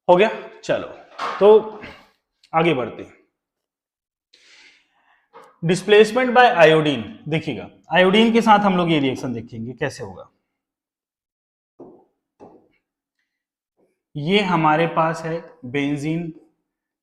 हो गया, चलो तो आगे बढ़ते हैं। डिस्प्लेसमेंट बाय आयोडीन, देखिएगा आयोडीन के साथ हम लोग ये रिएक्शन देखेंगे कैसे होगा। ये हमारे पास है benzene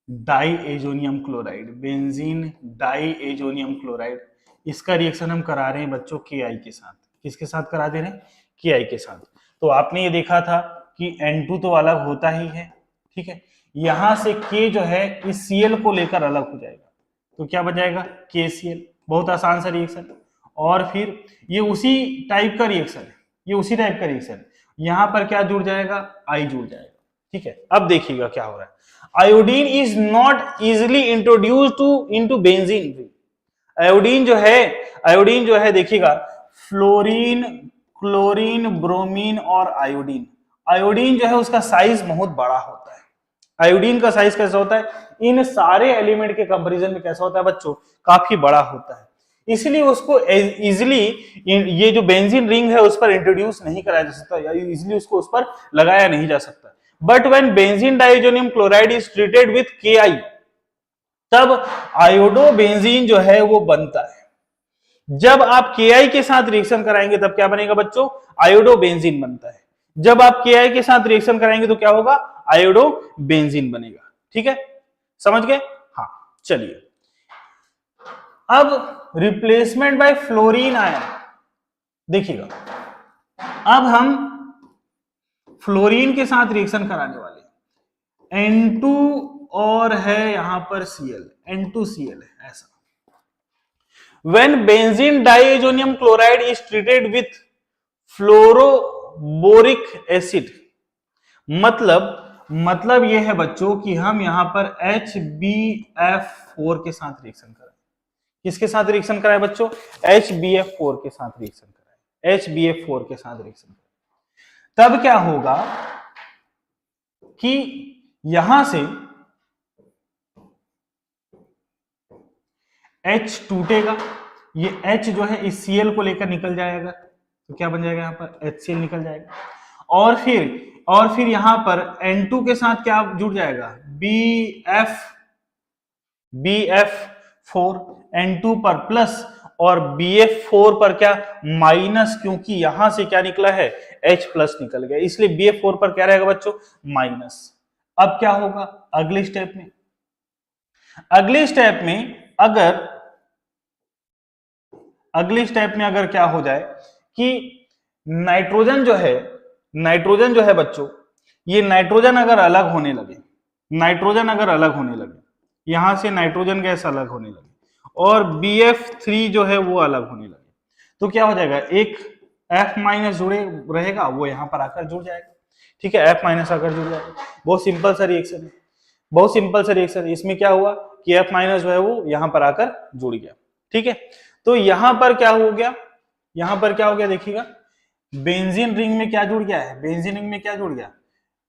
diazonium chloride, benzene diazonium chloride, इसका रिएक्शन हम करा रहे हैं बच्चों KI के साथ। किसके साथ करा दे रहे हैं, KI के साथ। तो आपने ये देखा था कि N2 तो अलग होता ही है, ठीक है। यहां से K जो है इस Cl को लेकर अलग हो जाएगा, तो क्या बन जाएगा KCl, बहुत आसान सा रिएक्शन है। और फिर ये उसी टाइप का रिएक्शन है, ये उसी टाइप का रिएक्शन है। यहां पर क्या जुड़ जाएगा, आई जुड़ जाएगा। ठीक है, अब देखिएगा क्या हो रहा है। Iodine is not easily introduce to into benzene. Iodine जो है, आयोडीन जो है देखिएगा, फ्लोरीन, क्लोरीन, ब्रोमीन और आयोडीन। आयोडीन जो है उसका साइज बहुत बड़ा होता है। आयोडीन का साइज कैसा होता है, इन सारे एलिमेंट के कंपैरिजन में कैसा होता है बच्चों, काफी बड़ा होता है। इसलिए उसको इजिली ये जो बेंजीन रिंग है उस पर इंट्रोड्यूस नहीं कराया जा सकता, या इजिली उसको उस पर लगाया नहीं जा सकता। But when benzene diazonium chloride is treated with KI, तब आयोडोबेंजीन जो है वो बनता है। जब आप KI के साथ रिएक्शन कराएंगे तब क्या बनेगा बच्चों, आयोडोबेंजीन बनता है। जब आप KI के साथ रिएक्शन कराएंगे तो क्या होगा, आयोडोबेंजीन बनेगा। ठीक है, समझ गए? हाँ, चलिए अब रिप्लेसमेंट बाय फ्लोरीन आयन देखिएगा। अब हम फ्लोरीन के साथ रिएक्शन कराने वाले, N2 और है यहां पर Cl, N2Cl है ऐसा। When benzene diazonium chloride is treated with fluoroboric acid, मतलब यह है बच्चों कि हम यहां पर HbF4 के साथ रिएक्शन कराएं। किसके साथ रिएक्शन कराएं बच्चों, HbF4 के साथ रिएक्शन कराएं, HbF4 के साथ रिएक्शन कराएं। तब क्या होगा कि यहां से H टूटेगा, ये H जो है इस Cl को लेकर निकल जाएगा, तो क्या बन जाएगा, यहां पर HCl निकल जाएगा। और फिर यहां पर N2 के साथ क्या जुड़ जाएगा, BF4, N2 पर प्लस और BF4 पर क्या माइनस, क्योंकि यहां से क्या निकला है, H प्लस निकल गया, इसलिए BF4 पर क्या रहेगा बच्चों, माइनस। अब क्या होगा अगले स्टेप में, अगले स्टेप में अगर क्या हो जाए कि नाइट्रोजन जो है बच्चों, ये नाइट्रोजन अगर अलग होने लगे, यहां से नाइट्रोजन गैस अलग होने लगे और BF3 जो है वो अलग होने लगे, तो क्या हो जाएगा, एक F माइनस जुड़े रहेगा, वो यहां पर आकर जुड़ जाएगा। ठीक है, F माइनस आकर जुड़ जाएगा। बहुत सिंपल सा रिएक्शन है। इसमें क्या हुआ कि F माइनस जो है वो यहां पर आकर जुड़ गया। ठीक है, तो यहां पर क्या हो गया, देखिएगा, बेंजीन रिंग में क्या जुड़ गया है,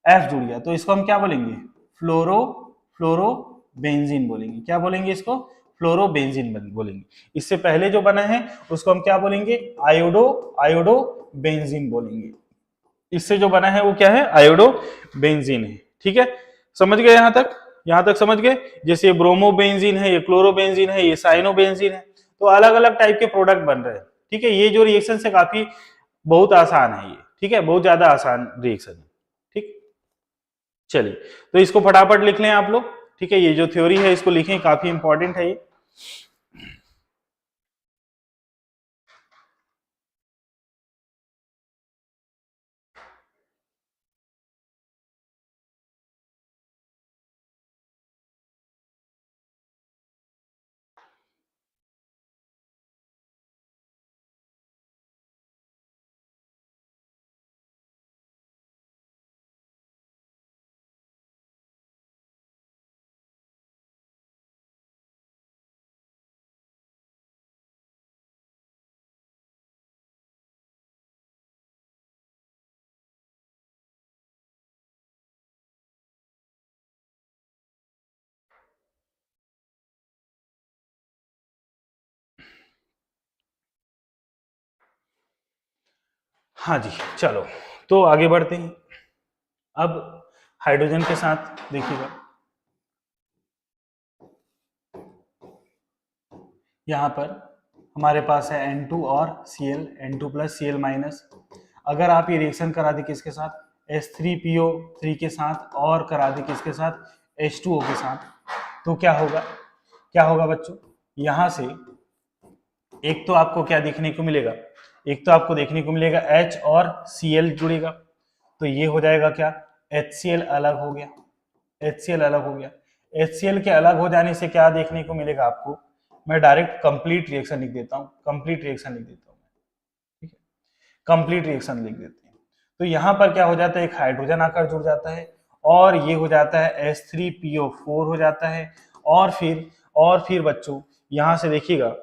F जुड़ गया, तो इसको हम क्या बोलेंगे, फ्लोरोबेंजीन बोलेंगे। क्या बोलेंगे इसको, फ्लोरोबेंजीन बोलेंगे। इससे पहले जो बना है उसको हम क्या बोलेंगे, आयोडोबेंजीन बोलेंगे। इससे जो बना है वो क्या है, आयोडोबेंजीन है। ठीक है, समझ गए यहां तक समझ गए। जैसे ये ब्रोमोबेंजीन है, ये क्लोरोबेंजीन है, ये साइनोबेंजीन है, तो अलग अलग टाइप के प्रोडक्ट बन रहे हैं। ठीक है, ये जो रिएक्शन है काफी बहुत आसान है ये। ठीक है, बहुत ज्यादा आसान रिएक्शन है। ठीक, चलिए तो इसको फटाफट लिख लें आप लोग। ठीक है, ये जो थ्योरी है इसको लिखें, काफी इंपॉर्टेंट है ये। हाँ जी, चलो तो आगे बढ़ते हैं। अब हाइड्रोजन के साथ देखिएगा, यहां पर हमारे पास है N2 और Cl, N2 plus Cl minus. अगर आप ये रिएक्शन करा दे किसके साथ, H3PO3 के साथ, और करा दे किसके साथ, H2O के साथ, तो क्या होगा बच्चों, यहां से एक तो आपको क्या देखने को मिलेगा, H और Cl जुड़ेगा, तो ये हो जाएगा क्या, HCl अलग हो गया। HCl के अलग हो जाने से क्या देखने को मिलेगा आपको, मैं डायरेक्ट कंप्लीट रिएक्शन लिख देता हूं, कंप्लीट रिएक्शन लिख देता हूं, ठीक है, कंप्लीट रिएक्शन लिख देते हैं। तो यहां पर क्या हो जाता है, एक हाइड्रोजन आकर जुड़ जाता है और ये हो जाता है H3PO4 हो जाता है। और फिर बच्चों यहां से देखिएगा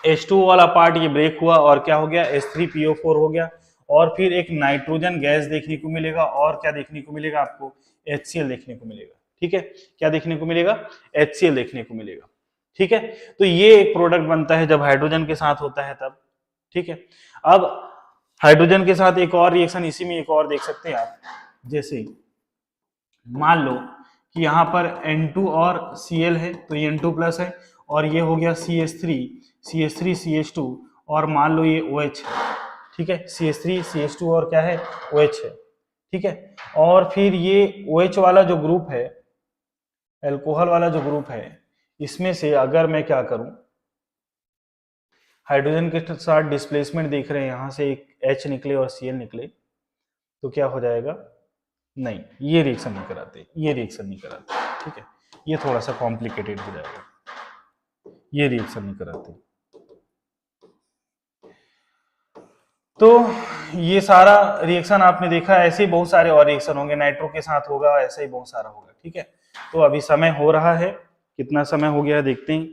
H2O वाला पार्ट ये ब्रेक हुआ और क्या हो गया, H3PO4 हो गया और फिर एक नाइट्रोजन गैस देखने को मिलेगा और क्या देखने को मिलेगा आपको, HCl देखने को मिलेगा। ठीक है, क्या देखने को मिलेगा, HCl देखने को मिलेगा। ठीक है, तो ये एक प्रोडक्ट बनता है जब हाइड्रोजन के साथ होता है तब। ठीक है, अब हाइड्रोजन के साथ एक और रिएक्शन इसी में एक और देख सकते हैं आप, जैसे मान लो कि यहाँ पर N2 और Cl है तो ये N2 प्लस है और ये हो गया CH3 CH2 और मान लो ये OH है। ठीक है, CH3 CH2 और क्या है, OH है। ठीक है, और फिर ये OH वाला जो ग्रुप है, एल्कोहल वाला जो ग्रुप है, इसमें से अगर मैं क्या करूं, हाइड्रोजन के साथ डिस्प्लेसमेंट देख रहे हैं, यहां से एक H निकले और Cl निकले तो क्या हो जाएगा, नहीं ये रिएक्शन नहीं कराते, ये रिएक्शन नहीं कराते। ठीक है, ये थोड़ा सा कॉम्प्लिकेटेड हो जाएगा, ये रिएक्शन नहीं कराते। तो ये सारा रिएक्शन आपने देखा, ऐसे ही बहुत सारे और रिएक्शन होंगे, नाइट्रो के साथ होगा, ऐसा ही बहुत सारा होगा। ठीक है, तो अभी समय हो रहा है, कितना समय हो गया है देखते हैं।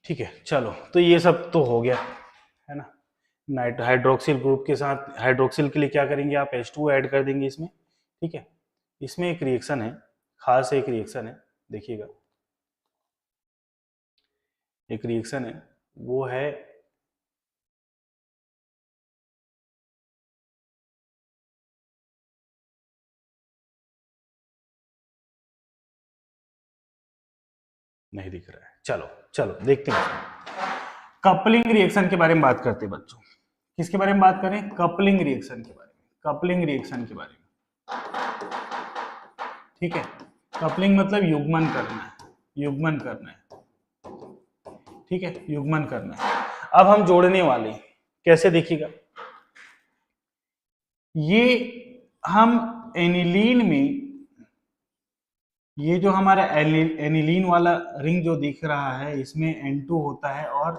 ठीक है, चलो तो ये सब तो हो गया है ना। हाइड्रोक्सिल ग्रुप के साथ, हाइड्रोक्सिल के लिए क्या करेंगे आप, H2 ऐड कर देंगे इसमें। ठीक है, इसमें एक रिएक्शन है, खास एक रिएक्शन है, देखिएगा एक रिएक्शन है, वो है नहीं दिख रहा है, चलो चलो देखते हैं। कपलिंग रिएक्शन के बारे में बात करते हैं बच्चों। किसके बारे में बात करें, कपलिंग रिएक्शन के बारे में, कपलिंग रिएक्शन के बारे में। ठीक है, कपलिंग मतलब युग्मन करना है, युग्मन करना है। ठीक है, युग्मन करना है। अब हम जोड़ने वाले हैं, कैसे देखिएगा, ये हम एनिलीन में, ये जो हमारा एनिलीन वाला रिंग जो दिख रहा है, इसमें N2 होता है और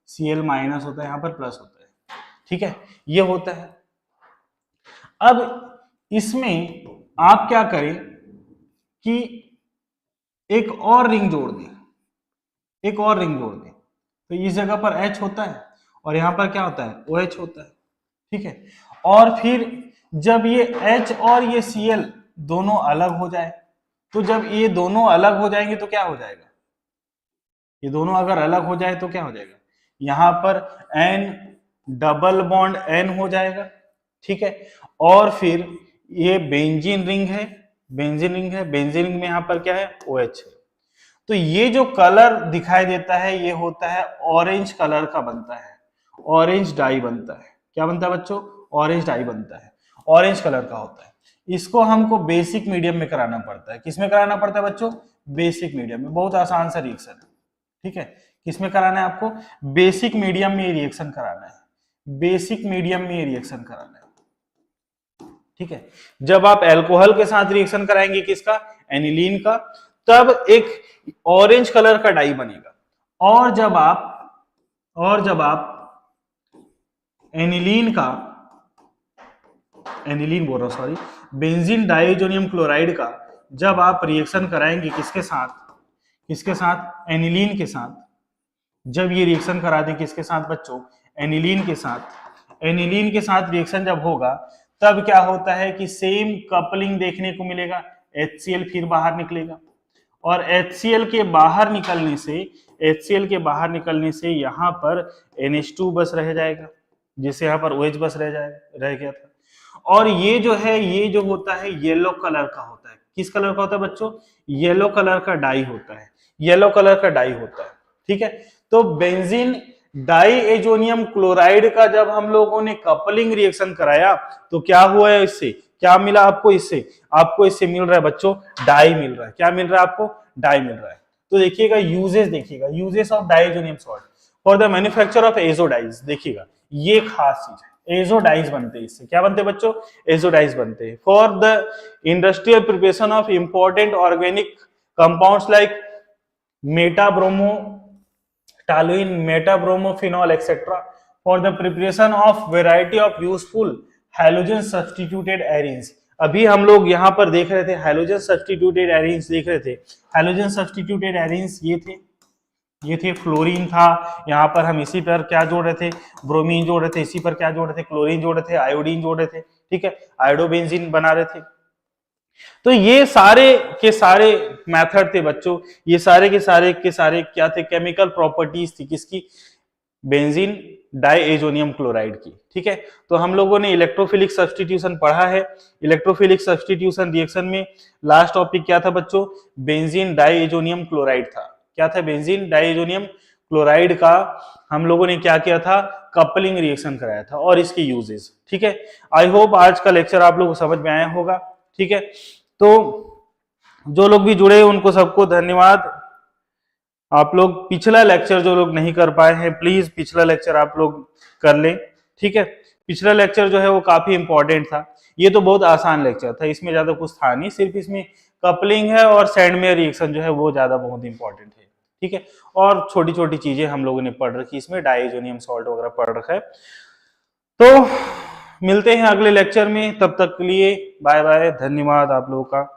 Cl माइनस होता है, यहाँ पर प्लस होता है। ठीक है, ये होता है। अब इसमें आप क्या करें कि एक और रिंग जोड़ दें, एक और रिंग जोड़ दें, तो इस जगह पर H होता है और यहाँ पर क्या होता है, OH होता है। ठीक है, और फिर जब ये H और ये Cl दोनों अलग हो जाए, तो जब ये दोनों अलग हो जाएंगे तो क्या हो जाएगा, ये दोनों अगर अलग हो जाए तो क्या हो जाएगा, यहां पर N डबल बॉन्ड N हो जाएगा। ठीक है, और फिर ये बेंजीन रिंग है, बेंजीन रिंग है, बेंजीन रिंग में यहां पर क्या है, OH है। तो ये जो कलर दिखाई देता है ये होता है ऑरेंज कलर का बनता है, ऑरेंज डाई बनता है। क्या बनता है बच्चों, ऑरेंज डाई बनता है, ऑरेंज कलर का होता है। इसको हमको बेसिक मीडियम में कराना पड़ता है। किसमें कराना पड़ता है बच्चों, बेसिक मीडियम में। बहुत आसान सा रिएक्शन है। ठीक है, किसमें कराना है आपको, बेसिक मीडियम में रिएक्शन कराना है, बेसिक मीडियम में रिएक्शन कराना है। ठीक है, जब आप अल्कोहल के साथ रिएक्शन कराएंगे किसका, एनिलीन का, तब एक ऑरेंज कलर का डाई बनेगा। और जब आप एनिलीन का, एनिलीन बोल रहा हूं सॉरी, बेंजीन डाइजोनियम क्लोराइड का जब आप रिएक्शन कराएंगे किसके साथ, किसके साथ, एनिलीन के साथ, जब ये रिएक्शन करा दें किसके साथ बच्चों, एनिलीन के साथ, एनिलीन के साथ रिएक्शन जब होगा तब क्या होता है कि सेम कपलिंग देखने को मिलेगा, HCl फिर बाहर निकलेगा और HCl के बाहर निकलने से, HCl के बाहर निकलने से यहाँ पर NH2 बस रह जाएगा, जिससे यहाँ पर OH बस रह गया था। और ये जो है, ये जो होता है येलो कलर का होता है। किस कलर का होता है बच्चों, येलो कलर का डाई होता है, येलो कलर का डाई होता है, ठीक है। तो बेंजीन डाईएजोनियम क्लोराइड का जब हम लोगों ने कपलिंग रिएक्शन कराया तो क्या हुआ है, इससे क्या मिला आपको, इससे मिल रहा है बच्चों डाई मिल रहा है। क्या मिल रहा है आपको, डाई मिल रहा है। तो देखिएगा यूजेस, देखिएगा uses of diazonium salt for the manufacture of azo dyes. देखिएगा ये खास चीज है, एजोडाइज बनते हैं इससे। क्या बनते हैं बच्चों, एजोडाइज बनते हैं for the industrial preparation of important organic compounds like metabromo toluene, metabromophenols, etc. for the preparation of variety of useful halogen substituted arenes। अभी हम लोग यहाँ पर देख रहे थे हैलोजन सब्स्टिट्यूटेड एरीन्स देख रहे थे। हैलोजन सब्स्टिट्यूटेड एरीन्स ये थे फ्लोरीन था, यहाँ पर हम इसी पर क्या जोड़ रहे थे, ब्रोमीन जोड़ रहे थे, इसी पर क्या जोड़ रहे थे, क्लोरीन जोड़ रहे थे, आयोडीन जोड़ रहे थे, ठीक है, आयोडोबेंजीन बना रहे थे। तो ये सारे के सारे मेथड थे बच्चों, ये सारे के सारे क्या थे, केमिकल प्रॉपर्टीज थी किसकी, बेंजीन डाईएजोनियम क्लोराइड की, ठीक है। तो हम लोगों ने इलेक्ट्रोफिलिक सब्स्टिट्यूशन पढ़ा है। इलेक्ट्रोफिलिक सब्स्टिट्यूशन रिएक्शन में लास्ट टॉपिक क्या था बच्चों, बेंजीन डाईएजोनियम क्लोराइड था। क्या था, बेंजीन डाईएजोनियम क्लोराइड का हम लोगों ने क्या किया था, कपलिंग रिएक्शन कराया था और इसके यूजेस, ठीक है। आई होप आज का लेक्चर आप लोगों को समझ में आया होगा, ठीक है। तो जो लोग भी जुड़े उनको सबको धन्यवाद। आप लोग पिछला लेक्चर जो लोग नहीं कर पाए हैं प्लीज पिछला लेक्चर आप लोग कर लें, ठीक है। पिछला लेक्चर जो है वो काफी इंपॉर्टेंट था। ये तो बहुत आसान लेक्चर था, इसमें ज्यादा कुछ था नहीं, सिर्फ इसमें कपलिंग है और सैंडमेयर रिएक्शन जो है वो ज्यादा बहुत इंपॉर्टेंट है, ठीक है। और छोटी छोटी चीजें हम लोगों ने पढ़ रखी, इसमें डाईएजोनियम सॉल्ट वगैरह पढ़ रखा है। तो मिलते हैं अगले लेक्चर में, तब तक के लिए बाय बाय, धन्यवाद आप लोगों का।